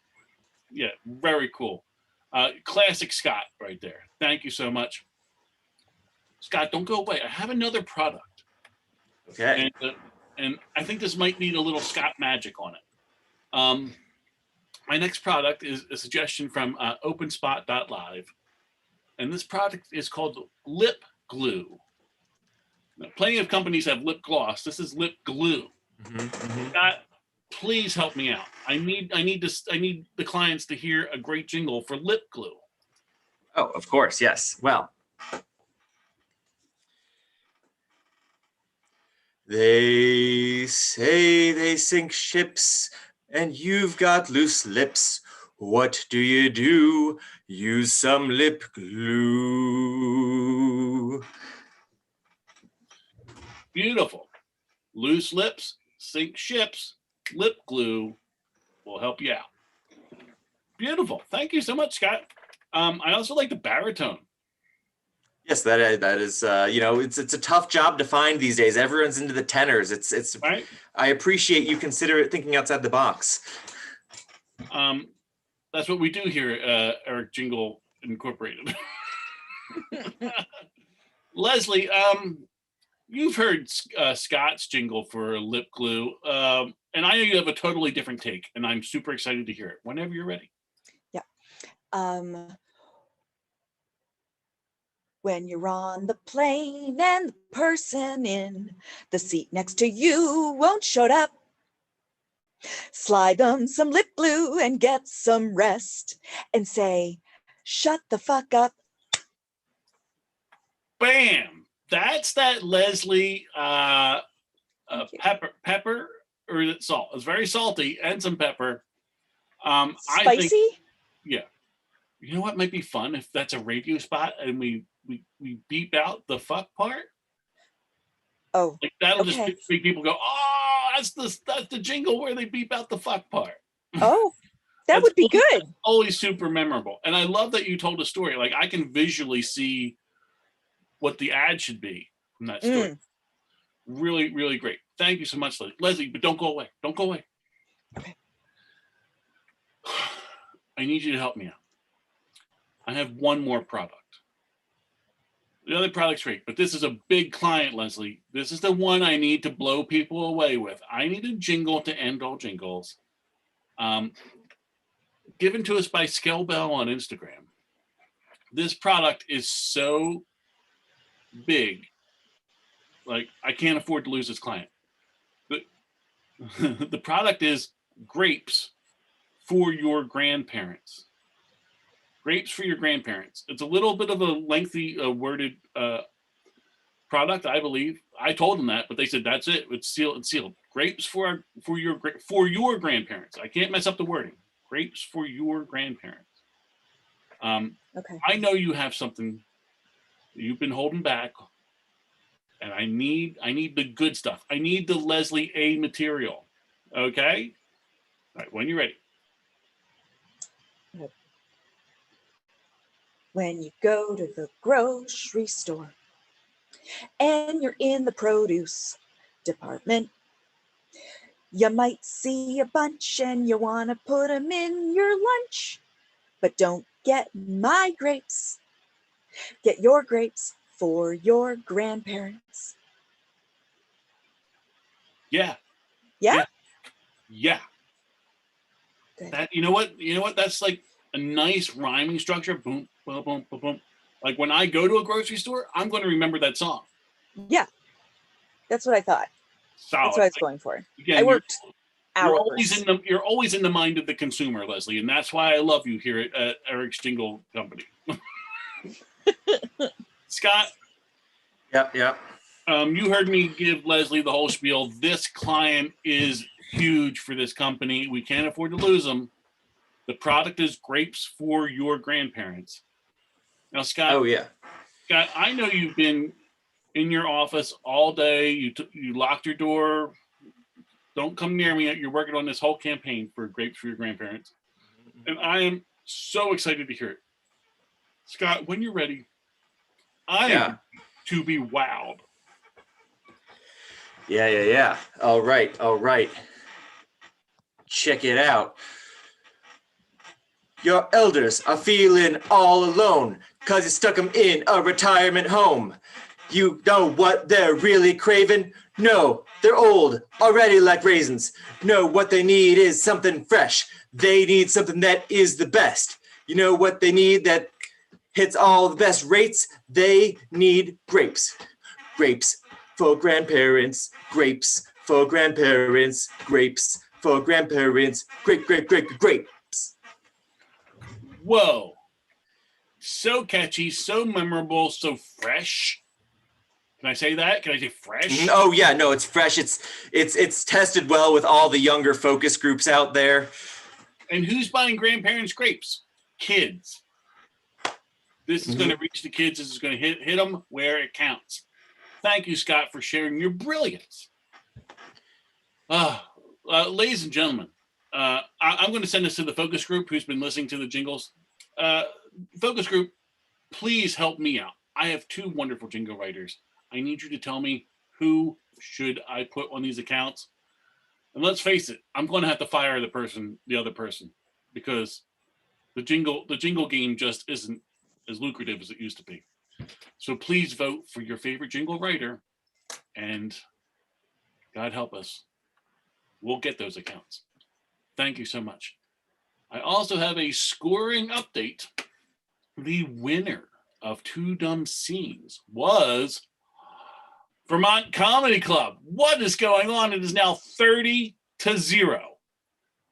Yeah, very cool. Classic Scott right there. Thank you so much. Scott, don't go away. I have another product. Okay. And I think this might need a little Scott magic on it. My next product is a suggestion from openspot.live. And this product is called lip glue. Now, plenty of companies have lip gloss. This is lip glue. Scott, please help me out. I need the clients to hear a great jingle for lip glue. Oh, of course, yes. Well, they say they sink ships and you've got loose lips. What do? Use some lip glue. Beautiful. Loose lips, sink ships, lip glue will help you out. Beautiful. Thank you so much, Scott. I also like the baritone. Yes, that is it's a tough job to find these days. Everyone's into the tenors. It's right. I appreciate you thinking outside the box. That's what we do here at Eric Jingle Incorporated. Leslie, you've heard Scott's jingle for lip glue, and I know you have a totally different take, and I'm super excited to hear it whenever you're ready. Yeah. When you're on the plane and the person in the seat next to you won't shut up, slide them some lip glue and get some rest and say, shut the fuck up. Bam! That's that Leslie pepper, or is it salt? It's very salty and some pepper. Spicy? I think, yeah. You know what might be fun if that's a radio spot and we beep out the fuck part. Oh, like that'll okay. just make people go, oh, that's the jingle where they beep out the fuck part. Oh, that would be good. Always super memorable. And I love that you told a story. Like I can visually see what the ad should be from that story. Really, really great. Thank you so much, Leslie. But don't go away. Don't go away. Okay. I need you to help me out. I have one more product. The other product's great, but this is a big client, Leslie. This is the one I need to blow people away with. I need a jingle to end all jingles. Given to us by Skellbell on Instagram. This product is so big, like I can't afford to lose this client. But the product is grapes for your grandparents. Grapes for your grandparents. It's a little bit of a lengthy worded product, I believe. I told them that, but they said that's it. It's sealed. Grapes for your grandparents. I can't mess up the wording. Grapes for your grandparents. Okay. I know you have something you've been holding back, and I need the good stuff. I need the Leslie A material. Okay. All right. When you're ready. When you go to the grocery store and you're in the produce department, you might see a bunch and you want to put them in your lunch, but don't get my grapes. Get your grapes for your grandparents. Yeah. Yeah? Yeah. Good. That you know what? That's like a nice rhyming structure. Boom, boom, boom, boom, boom. Like when I go to a grocery store, I'm going to remember that song. Yeah. That's what I thought. Solid. That's what I was going for. Again, I worked you're hours. You're always in the mind of the consumer, Leslie, and that's why I love you here at Eric's Jingle Company. Scott. Yep. You heard me give Leslie the whole spiel. This client is huge for this company. We can't afford to lose them. The product is grapes for your grandparents. Now, Scott. Oh yeah. Scott, I know you've been in your office all day. You locked your door. Don't come near me. You're working on this whole campaign for grapes for your grandparents, and I am so excited to hear it. Scott, when you're ready, I am to be wowed. Yeah. All right. Check it out. Your elders are feeling all alone because you stuck them in a retirement home. You know what they're really craving? No, they're old, already like raisins. No, what they need is something fresh. They need something that is the best. You know what they need that hits all the best rates? They need grapes. Grapes for grandparents. Grapes for grandparents. Grapes for grandparents. Grapes. Whoa. So catchy, so memorable, so fresh. Can I say that? Can I say fresh? Oh yeah, no, it's fresh. It's tested well with all the younger focus groups out there. And who's buying grandparents' grapes? Kids. This is going to reach the kids. This is going to hit them where it counts. Thank you, Scott, for sharing your brilliance. Ladies and gentlemen, I'm going to send this to the focus group who's been listening to the jingles. Focus group, please help me out. I have 2 wonderful jingle writers. I need you to tell me who should I put on these accounts. And let's face it, I'm going to have to fire the other person, because the jingle game just isn't as lucrative as it used to be. So please vote for your favorite jingle writer, and God help us, we'll get those accounts. Thank you so much. I also have a scoring update. The winner of 2 Dumb Scenes was Vermont Comedy Club. What is going on? It is now 30-0.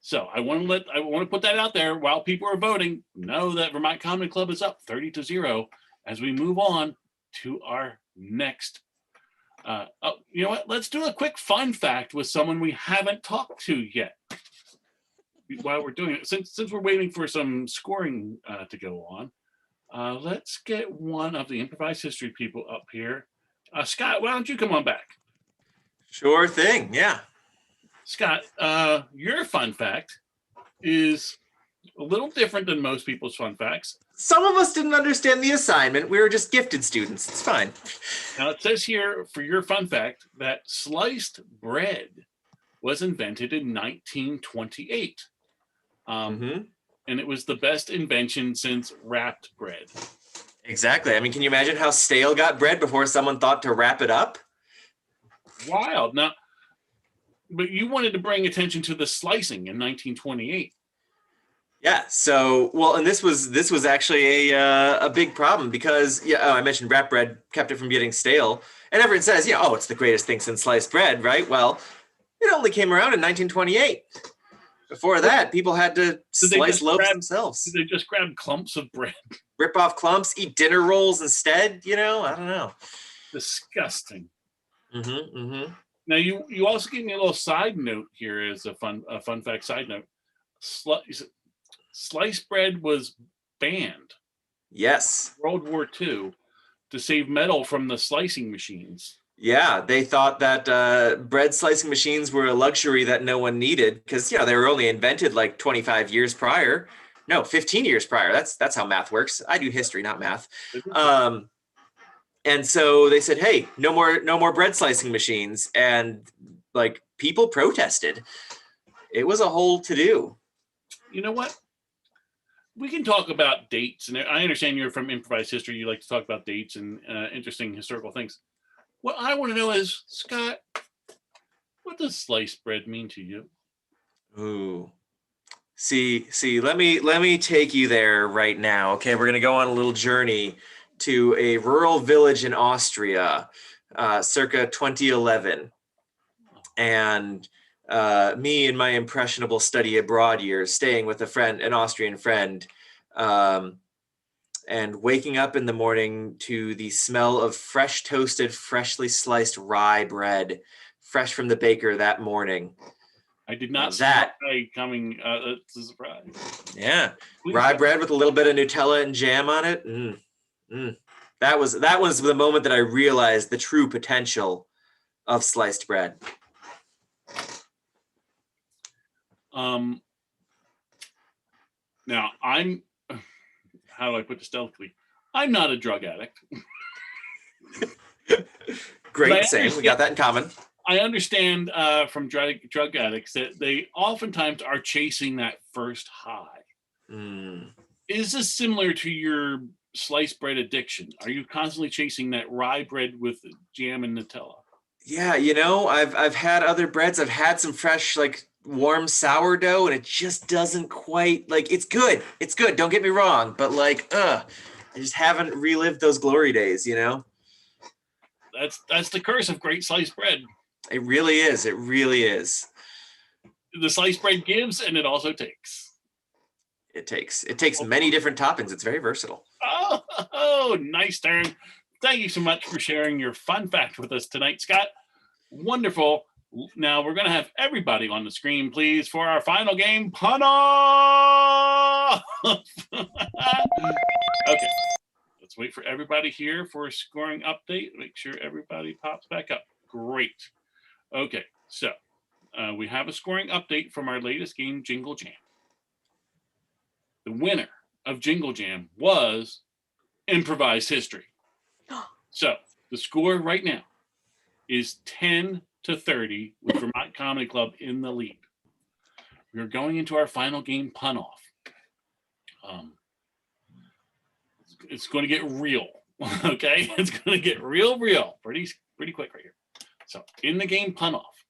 So I want to put that out there while people are voting. Know that Vermont Comedy Club is up 30-0 as we move on to our next. You know what? Let's do a quick fun fact with someone we haven't talked to yet. While we're doing it, since we're waiting for some scoring to go on, let's get one of the improvised history people up here. Scott, why don't you come on back? Sure thing. Yeah. Scott, your fun fact is a little different than most people's fun facts. Some of us didn't understand the assignment. We were just gifted students. It's fine. Now, it says here for your fun fact that sliced bread was invented in 1928. And it was the best invention since wrapped bread. Exactly. I mean, can you imagine how stale got bread before someone thought to wrap it up? Wild. Now, but you wanted to bring attention to the slicing in 1928. Yeah. So, well, and this was actually a big problem because I mentioned wrapped bread kept it from getting stale, and everyone says, it's the greatest thing since sliced bread, right? Well, it only came around in 1928. Before that, people had to slice loaves themselves. Did they just grab clumps of bread? Rip off clumps, eat dinner rolls instead? I don't know. Disgusting. Now, you also gave me a little side note here as a fun fact side note. Sliced bread was banned. Yes. World War II to save metal from the slicing machines. Yeah, they thought that bread slicing machines were a luxury that no one needed because, they were only invented like 25 years prior. No, 15 years prior. That's how math works. I do history, not math. And so they said, hey, no more bread slicing machines. And like people protested. It was a whole to-do. You know what? We can talk about dates. And I understand you're from improvised history. You like to talk about dates and interesting historical things. What I want to know is, Scott, what does sliced bread mean to you? Ooh. See, let me take you there right now. Okay, we're gonna go on a little journey to a rural village in Austria, circa 2011. And me and my impressionable study abroad years, staying with an Austrian friend, and waking up in the morning to the smell of fresh toasted, freshly sliced rye bread, fresh from the baker that morning. I did not see that coming. That's a surprise. Yeah, rye bread with a little bit of Nutella and jam on it. That was the moment that I realized the true potential of sliced bread. Now how do I put this delicately? I'm not a drug addict. Great, same. We got that in common. I understand from drug addicts that they oftentimes are chasing that first high. Is this similar to your sliced bread addiction? Are you constantly chasing that rye bread with jam and Nutella? Yeah, I've had other breads. I've had some fresh, like warm sourdough, and it just doesn't quite like it's good. It's good. Don't get me wrong, but I just haven't relived those glory days, That's the curse of great sliced bread. It really is. It really is. The sliced bread gives, and it also takes. It takes many different toppings. It's very versatile. Oh, nice turn. Thank you so much for sharing your fun fact with us tonight, Scott. Wonderful. Now we're going to have everybody on the screen, please, for our final game, Pun Off! Okay. Let's wait for everybody here for a scoring update. Make sure everybody pops back up. Great. Okay, so we have a scoring update from our latest game, Jingle Jam. The winner of Jingle Jam was Improvised History. So the score right now is 10-30 with Vermont Comedy Club in the lead. We're going into our final game, Pun Off. It's going to get real, okay? It's going to get real pretty quick right here. So in the game Pun Off,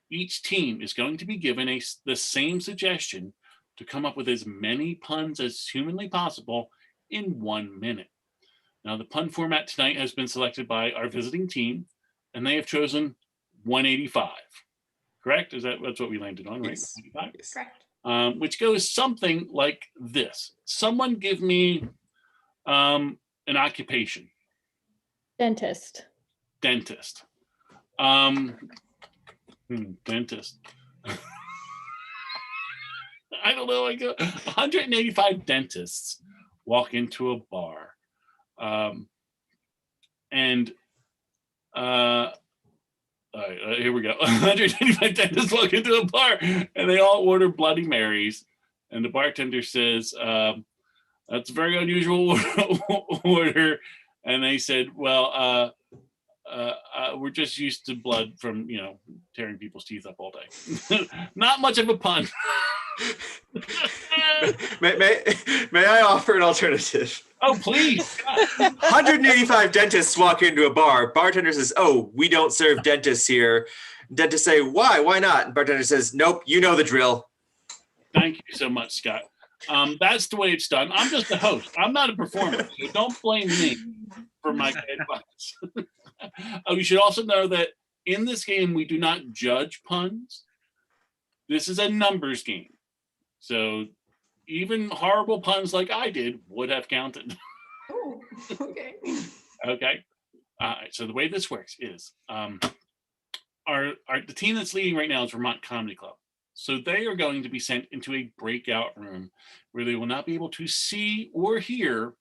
each team is going to be given the same suggestion to come up with as many puns as humanly possible in 1 minute. Now, the pun format tonight has been selected by our visiting team, and they have chosen 185. Correct? That's what we landed on, right? Yes. 185? Yes. Correct. Which goes something like this. Someone give me an occupation. Dentist. Dentist. Dentist. I don't know. 185 dentists walk into a bar. Here we go. 185 dentists walk into a bar and they all order Bloody Marys. And the bartender says, that's a very unusual order. And they said, well, we're just used to blood from, tearing people's teeth up all day. Not much of a pun. May I offer an alternative? Oh, please. 185 dentists walk into a bar. Bartender says, oh, we don't serve dentists here. Dentists say, why? Why not? And bartender says, nope, you know the drill. Thank you so much, Scott. That's the way it's done. I'm just a host. I'm not a performer, so don't blame me for my advice. You should also know that in this game, we do not judge puns. This is a numbers game. So even horrible puns like I did would have counted. Oh, okay. Okay. So the way this works is the team that's leading right now is Vermont Comedy Club. So they are going to be sent into a breakout room where they will not be able to see or hear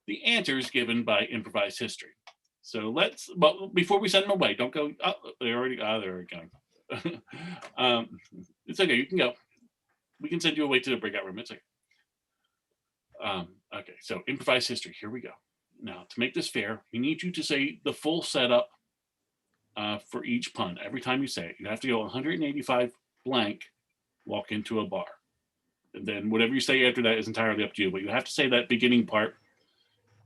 the answers given by Improvised History. So but before we send them away, don't go. Oh, they're already going. It's okay. You can go. We can send you away to the breakout room. It's okay. Okay, so Improvised History. Here we go. Now, to make this fair, we need you to say the full setup for each pun. Every time you say it, you have to go 185 blank, walk into a bar. And then whatever you say after that is entirely up to you. But you have to say that beginning part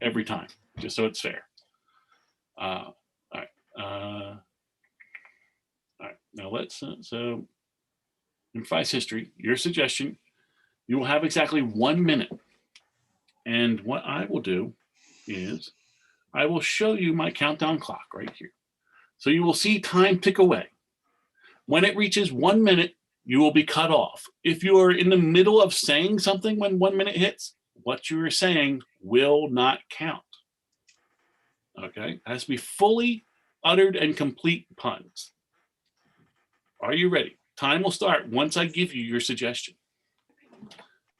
every time, just so it's fair. All right. Now let's, so Improvised History, your suggestion, you will have exactly 1 minute. And what I will do is I will show you my countdown clock right here. So you will see time tick away. When it reaches 1 minute, you will be cut off. If you are in the middle of saying something when 1 minute hits, what you are saying will not count. Okay, it has to be fully uttered and complete puns. Are you ready? Time will start once I give you your suggestion.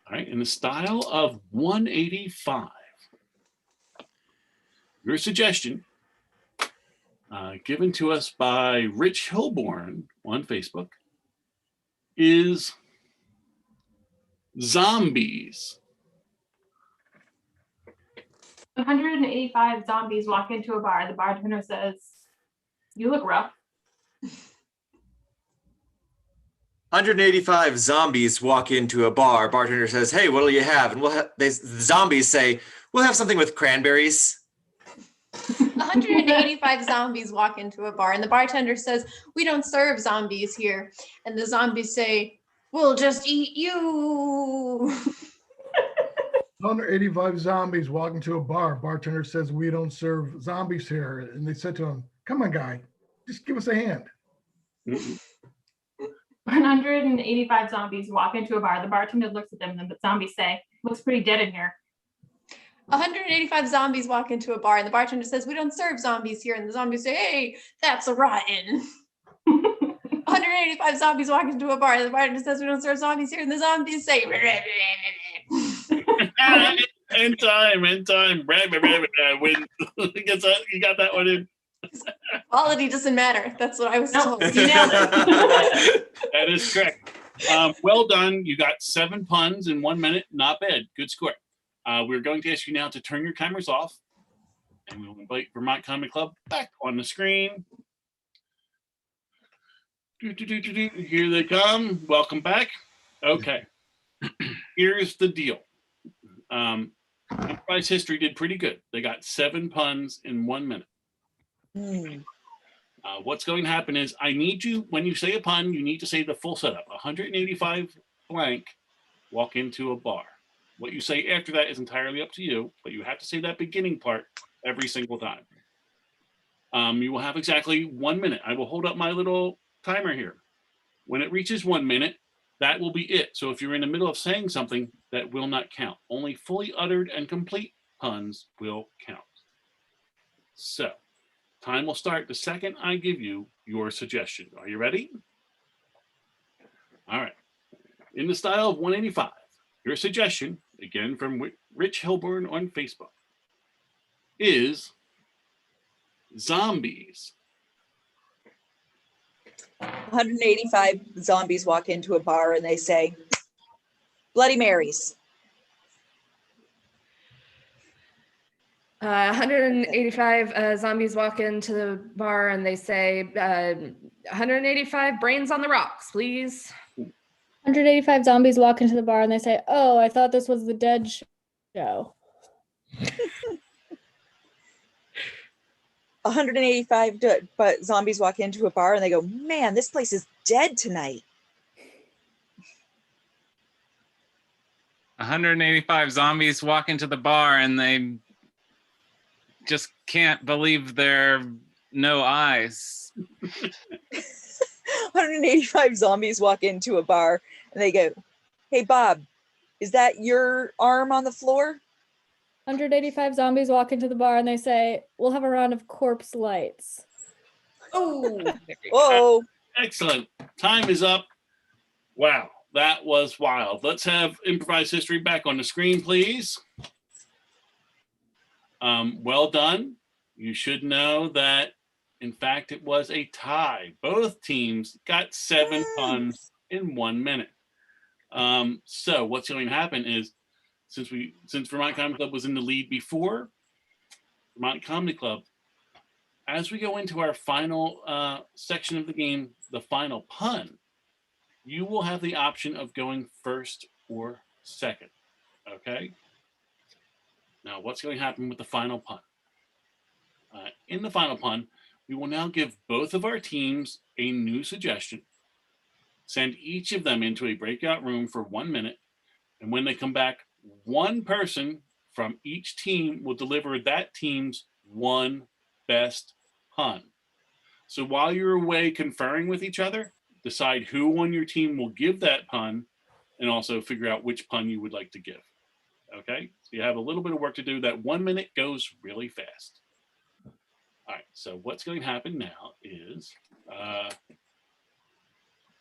All right, in the style of 185, your suggestion, given to us by Rich Hilborn on Facebook, is zombies. 185 zombies walk into a bar. The bartender says, "You look rough." 185 zombies walk into a bar. Bartender says, "Hey, what'll you have?" And the zombies say, "We'll have something with cranberries." 185 zombies walk into a bar and the bartender says, "We don't serve zombies here." And the zombies say, "We'll just eat you." 185 zombies walk into a bar. Bartender says, "We don't serve zombies here." And they said to him, "Come on, guy, just give us a hand." 185 zombies walk into a bar. The bartender looks at them, and the zombies say, "Looks pretty dead in here." 185 zombies walk into a bar and the bartender says, "We don't serve zombies here." And the zombies say, "Hey, that's a rotten." 185 zombies walk into a bar and the bartender says, "We don't serve zombies here." And the zombies say, End time. When you got that one in. "Quality doesn't matter." That's what I was Nope, told. you nailed it. That is correct. Well done. You got 7 puns in 1 minute. Not bad. Good score. We're going to ask you now to turn your cameras off, and we'll invite Vermont Comedy Club back on the screen. Here they come. Welcome back. Okay. Here's the deal. Improvised History did pretty good. They got 7 puns in 1 minute. What's going to happen is I need you, when you say a pun, you need to say the full setup. 185 blank walk into a bar. What you say after that is entirely up to you, but you have to say that beginning part every single time. You will have exactly 1 minute. I will hold up my little timer here. When it reaches 1 minute, that will be it. So if you're in the middle of saying something, that will not count. Only fully uttered and complete puns will count. So, time will start the second I give you your suggestion. Are you ready? All right. In the style of 185, your suggestion, again from Rich Hilburn on Facebook, is zombies. 185 zombies walk into a bar and they say, "Bloody Marys." 185 zombies walk into the bar and they say, 185 brains on the rocks, please. 185 zombies walk into the bar and they say, "Oh, I thought this was the Dead Show." 185 but zombies walk into a bar and they go, "Man, this place is dead tonight." 185 zombies walk into the bar and they just can't believe their no eyes. 185 zombies walk into a bar and they go, "Hey, Bob, is that your arm on the floor?" 185 zombies walk into the bar and they say, "We'll have a round of corpse lights." Oh, whoa. Excellent. Time is up. Wow, that was wild. Let's have Improvised History back on the screen, please. Well done. You should know that, in fact, it was a tie. Both teams got 7 puns in 1 minute. So what's going to happen is, since Vermont Comedy Club was in the lead before, Vermont Comedy Club, as we go into our final section of the game, the final pun, you will have the option of going first or second. Okay? Now, what's going to happen with the final pun? In the final pun, we will now give both of our teams a new suggestion, send each of them into a breakout room for 1 minute, and when they come back, one person from each team will deliver that team's one best pun. So while you're away conferring with each other, decide who on your team will give that pun and also figure out which pun you would like to give. Okay, so you have a little bit of work to do. That 1 minute goes really fast. All right, so what's going to happen now is I'm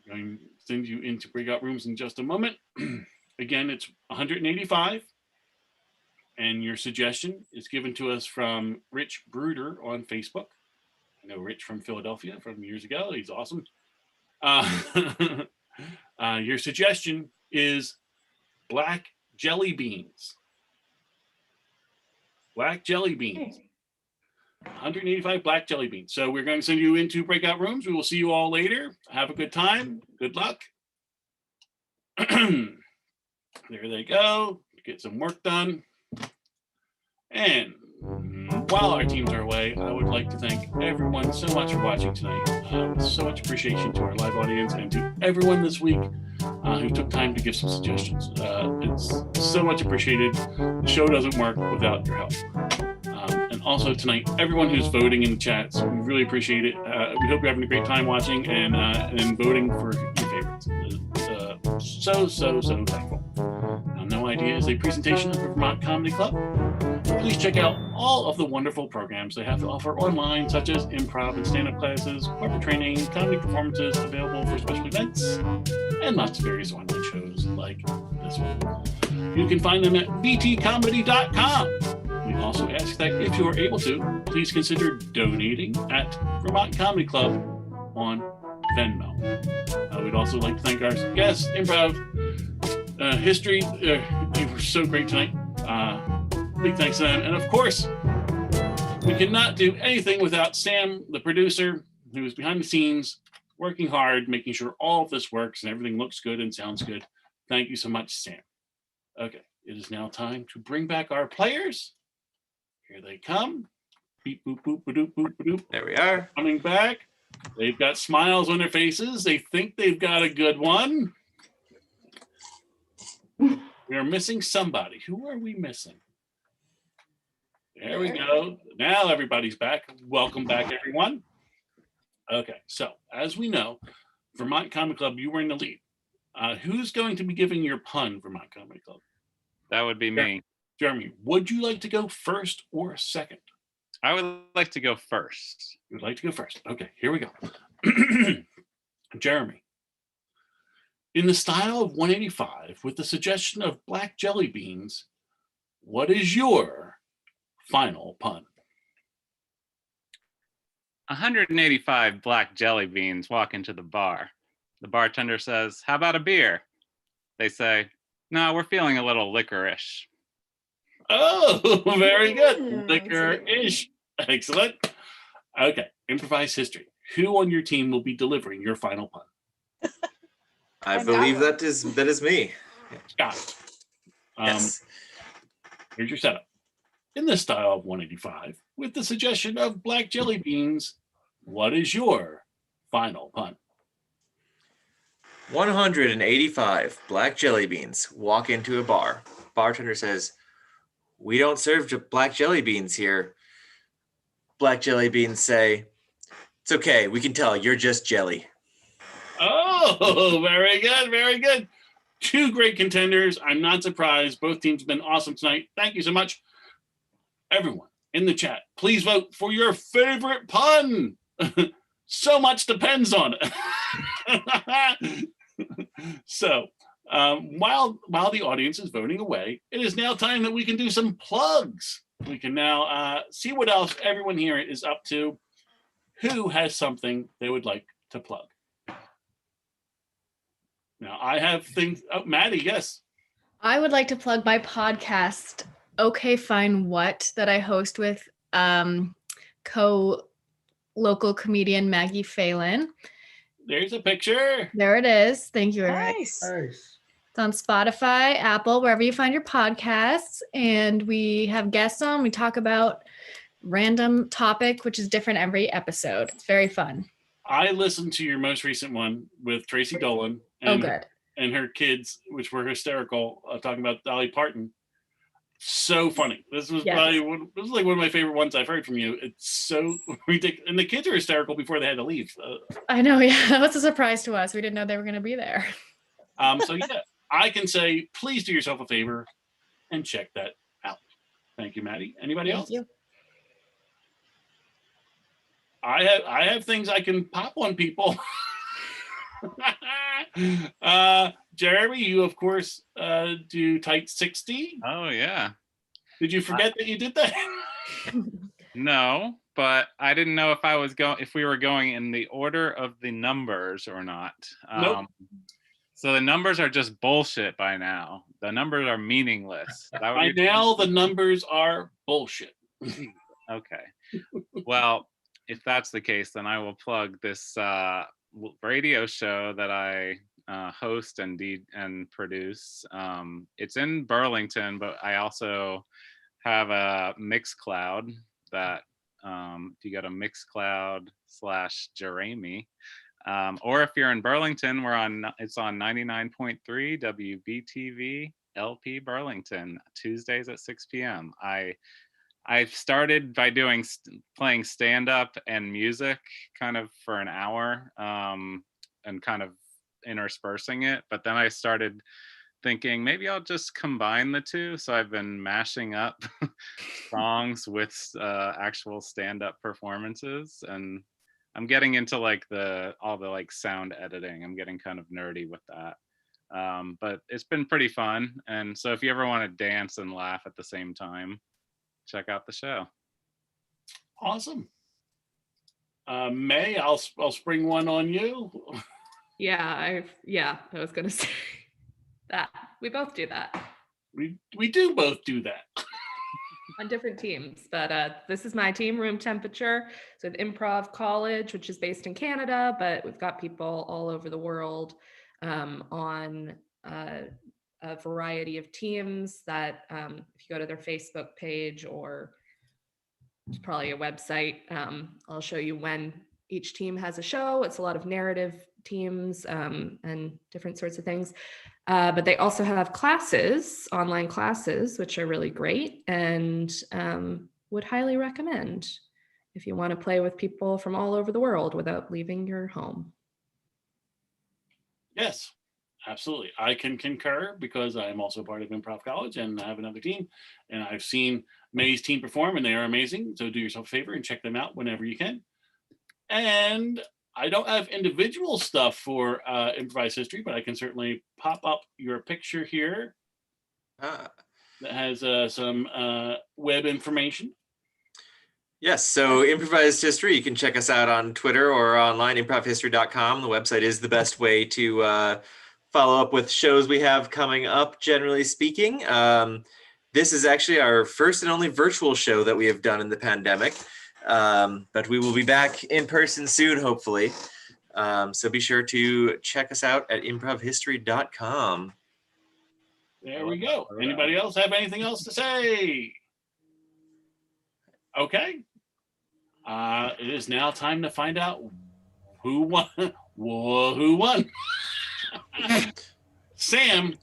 going to send you into breakout rooms in just a moment. Again, it's 185. And your suggestion is given to us from Rich Bruder on Facebook. I know Rich from Philadelphia from years ago. He's awesome. Your suggestion is black jelly beans. Black jelly beans. 185 black jelly beans. So we're going to send you into breakout rooms. We will see you all later. Have a good time. Good luck. There they go. Get some work done. And while our teams are away, I would like to thank everyone so much for watching tonight. With so much appreciation to our live audience and to everyone this week who took time to give some suggestions. It's so much appreciated. The show doesn't work without your help. And also tonight, everyone who's voting in the chats, we really appreciate it. We hope you're having a great time watching and voting for your favorites. So thankful. Now, No Idea is a presentation of the Vermont Comedy Club. Please check out all of the wonderful programs they have to offer online, such as improv and stand-up classes, corporate training, comedy performances available for special events, and lots of various online shows like this one. You can find them at vtcomedy.com. We also ask that if you are able to, please consider donating at Vermont Comedy Club on Venmo. We'd also like to thank our guests, Improv History. They were so great tonight. Big thanks to them. And of course, we cannot do anything without Sam, the producer, who is behind the scenes, working hard, making sure all of this works and everything looks good and sounds good. Thank you so much, Sam. Okay, it is now time to bring back our players. Here they come. Beep, boop, boop, ba-doop, boop, ba-doop. There we are. Coming back. They've got smiles on their faces. They think they've got a good one. We are missing somebody. Who are we missing? There we go. Now everybody's back. Welcome back, everyone. Okay, so as we know, Vermont Comedy Club, you were in the lead. Who's going to be giving your pun, Vermont Comedy Club? That would be me. Jeremy, would you like to go first or second? I would like to go first. You'd like to go first. Okay, here we go. Jeremy, in the style of 185, with the suggestion of black jelly beans, what is your final pun? 185 black jelly beans walk into the bar. The bartender says, "How about a beer?" They say, "No, we're feeling a little licorice." Oh, very good. That's a good Licorice. Excellent. Okay, improvised history. Who on your team will be delivering your final pun? I believe that is me. Scott. Yes. Here's your setup. In the style of 185, with the suggestion of black jelly beans, what is your final pun? 185 black jelly beans walk into a bar. Bartender says, "We don't serve black jelly beans here." Black jelly beans say, "It's okay. We can tell you're just jelly." Oh, very good. Very good. Two great contenders. I'm not surprised. Both teams have been awesome tonight. Thank you so much. Everyone in the chat, please vote for your favorite pun. So much depends on it. So while the audience is voting away, it is now time that we can do some plugs. We can now see what else everyone here is up to. Who has something they would like to plug? Now, I have things. Oh, Maddie, yes. I would like to plug my podcast, Okay Fine What, that I host with local comedian Maggie Phelan. There's a picture. There it is. Thank you, Eric. Nice. Nice. It's on Spotify, Apple, wherever you find your podcasts. And we have guests on. We talk about random topic, which is different every episode. It's very fun. I listened to your most recent one with Tracy Dolan Good. and her kids, which were hysterical, talking about Dolly Parton. So funny. This was probably this is like one of my favorite ones I've heard from you. It's so ridiculous. And the kids are hysterical before they had to leave. I know. Yeah, that was a surprise to us. We didn't know they were going to be there. So yeah, I can say, please do yourself a favor and check that out. Thank you, Maddie. Anybody else? Thank you. I have things I can pop on people. Jeremy, you of course do Tight 60. Oh yeah. Did you forget that you did that? No, but I didn't know if we were going in the order of the numbers or not. Nope. So the numbers are just bullshit by now. The numbers are meaningless. By now, the numbers are bullshit. Okay. Well, if that's the case, then I will plug this radio show that I host and produce. It's in Burlington, but I also have a Mixcloud. that. If you go to Mixcloud/Jeremy, or if you're in Burlington, it's on 99.3 WBTV LP Burlington, Tuesdays at 6 p.m. I've started by playing stand-up and music kind of for an hour, and kind of interspersing it. But then I started thinking maybe I'll just combine the two. So I've been mashing up songs with actual stand-up performances, and I'm getting into like all the like sound editing. I'm getting kind of nerdy with that. But it's been pretty fun. And so if you ever want to dance and laugh at the same time, check out the show. Awesome. May, I'll spring one on you. Yeah, I was gonna say that. We both do that We do both do that. on different teams, but this is my team, Room Temperature. So with Improv College, which is based in Canada, but we've got people all over the world on a variety of teams that if you go to their Facebook page, or it's probably a website, I'll show you when each team has a show. It's a lot of narrative teams and different sorts of things. But they also have classes, online classes, which are really great, and would highly recommend if you want to play with people from all over the world without leaving your home. Yes, absolutely. I can concur because I'm also part of Improv College and I have another team. And I've seen May's team perform and they are amazing. So do yourself a favor and check them out whenever you can. And I don't have individual stuff for Improvised History, but I can certainly pop up your picture here that has some web information. Yes, so Improvised History, you can check us out on Twitter or online, improvhistory.com. The website is the best way to follow up with shows we have coming up, generally speaking. This is actually our first and only virtual show that we have done in the pandemic, but we will be back in person soon, hopefully. So be sure to check us out at improvhistory.com. There we go. Anybody else have anything else to say? Okay. It is now time to find out who won. Who won? Sam,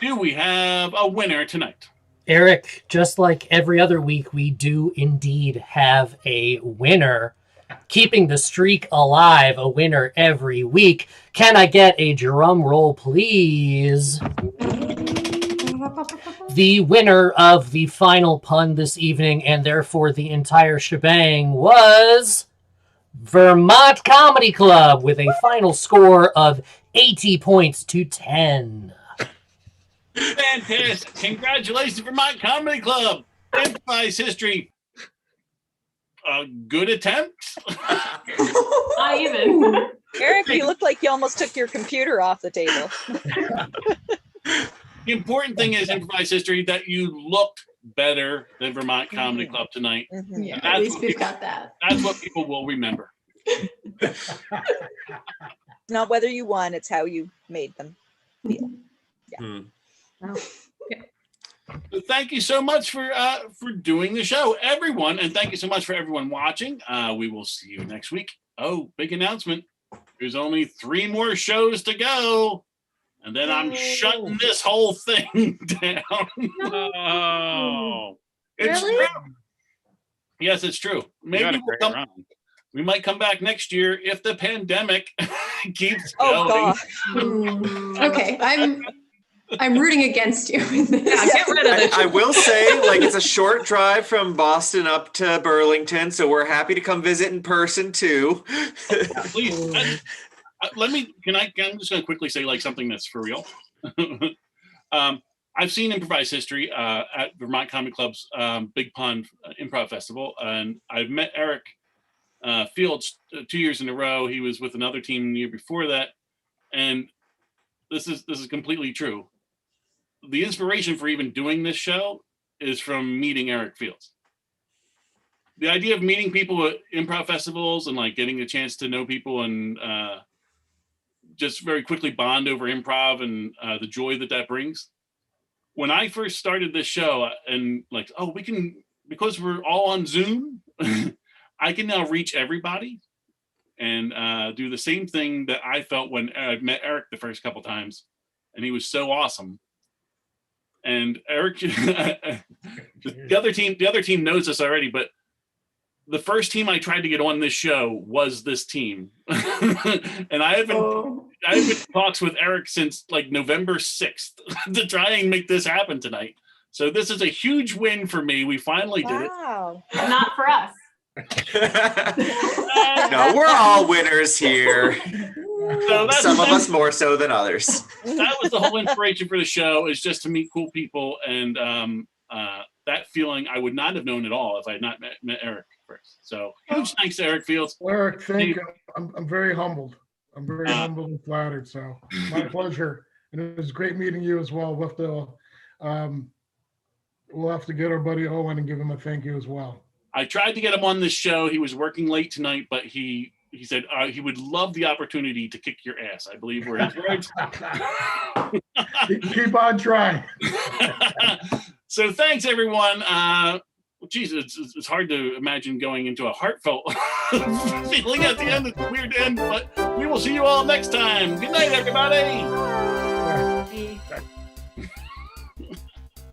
do we have a winner tonight? Eric, just like every other week, we do indeed have a winner. Keeping the streak alive, a winner every week. Can I get a drum roll, please? The winner of the final pun this evening, and therefore the entire shebang, was Vermont Comedy Club with a final score of 80 points to 10. Fantastic. Congratulations, Vermont Comedy Club. Improvised History. A good attempt. Not even. Eric, you look like you almost took your computer off the table. The important thing is Improvised History that you looked better than Vermont Comedy Club tonight. Mhm. Yeah, at least we've got that. That's what people will remember. It's not whether you won, it's how you made them feel. Oh, So thank you so much for doing the show, everyone, and thank you so much for everyone watching. We will see you next week. Oh, big announcement! There's only 3 more shows to go, and then I'm shutting this whole thing down. Oh, It's Really? true. Yes, it's true. you had Maybe a great run. we might come back next year if the pandemic keeps Oh going. gosh. Okay, I'm rooting against you in this. yeah, get rid of it. I will say, like, it's a short drive from Boston up to Burlington, so we're happy to come visit in person too. Please, let me. I'm just going to quickly say like something that's for real. I've seen Improvised History at Vermont Comedy Club's Big Pond Improv Festival, and I've met Eric Fields 2 years in a row. He was with another team the year before that, and this is completely true. The inspiration for even doing this show is from meeting Eric Fields. The idea of meeting people at improv festivals and like getting a chance to know people and just very quickly bond over improv and the joy that brings. When I first started this show and like, oh, we can because we're all on Zoom, I can now reach everybody and do the same thing that I felt when I met Eric the first couple times, and he was so awesome. And Eric, the other team knows this already, but the first team I tried to get on this show was this team. And I've been in talks with Eric since like November 6th to try and make this happen tonight. So this is a huge win for me. We finally did it. Wow. Not for us. No, we're all winners here. So Some of us more so than others. That was the whole inspiration for the show, is just to meet cool people. And that feeling I would not have known at all if I had not met Eric first. So huge thanks to Eric Fields. Eric, thank you. I'm very humbled. I'm very humbled and flattered. So my pleasure. And it was great meeting you as well. We'll have to get our buddy Owen and give him a thank you as well. I tried to get him on this show. He was working late tonight, but he said he would love the opportunity to kick your ass, I believe were his words. Keep on trying. So thanks, everyone. Geez, it's hard to imagine going into a heartfelt feeling at the end. It's weird to end, but we will see you all next time. Good night, everybody.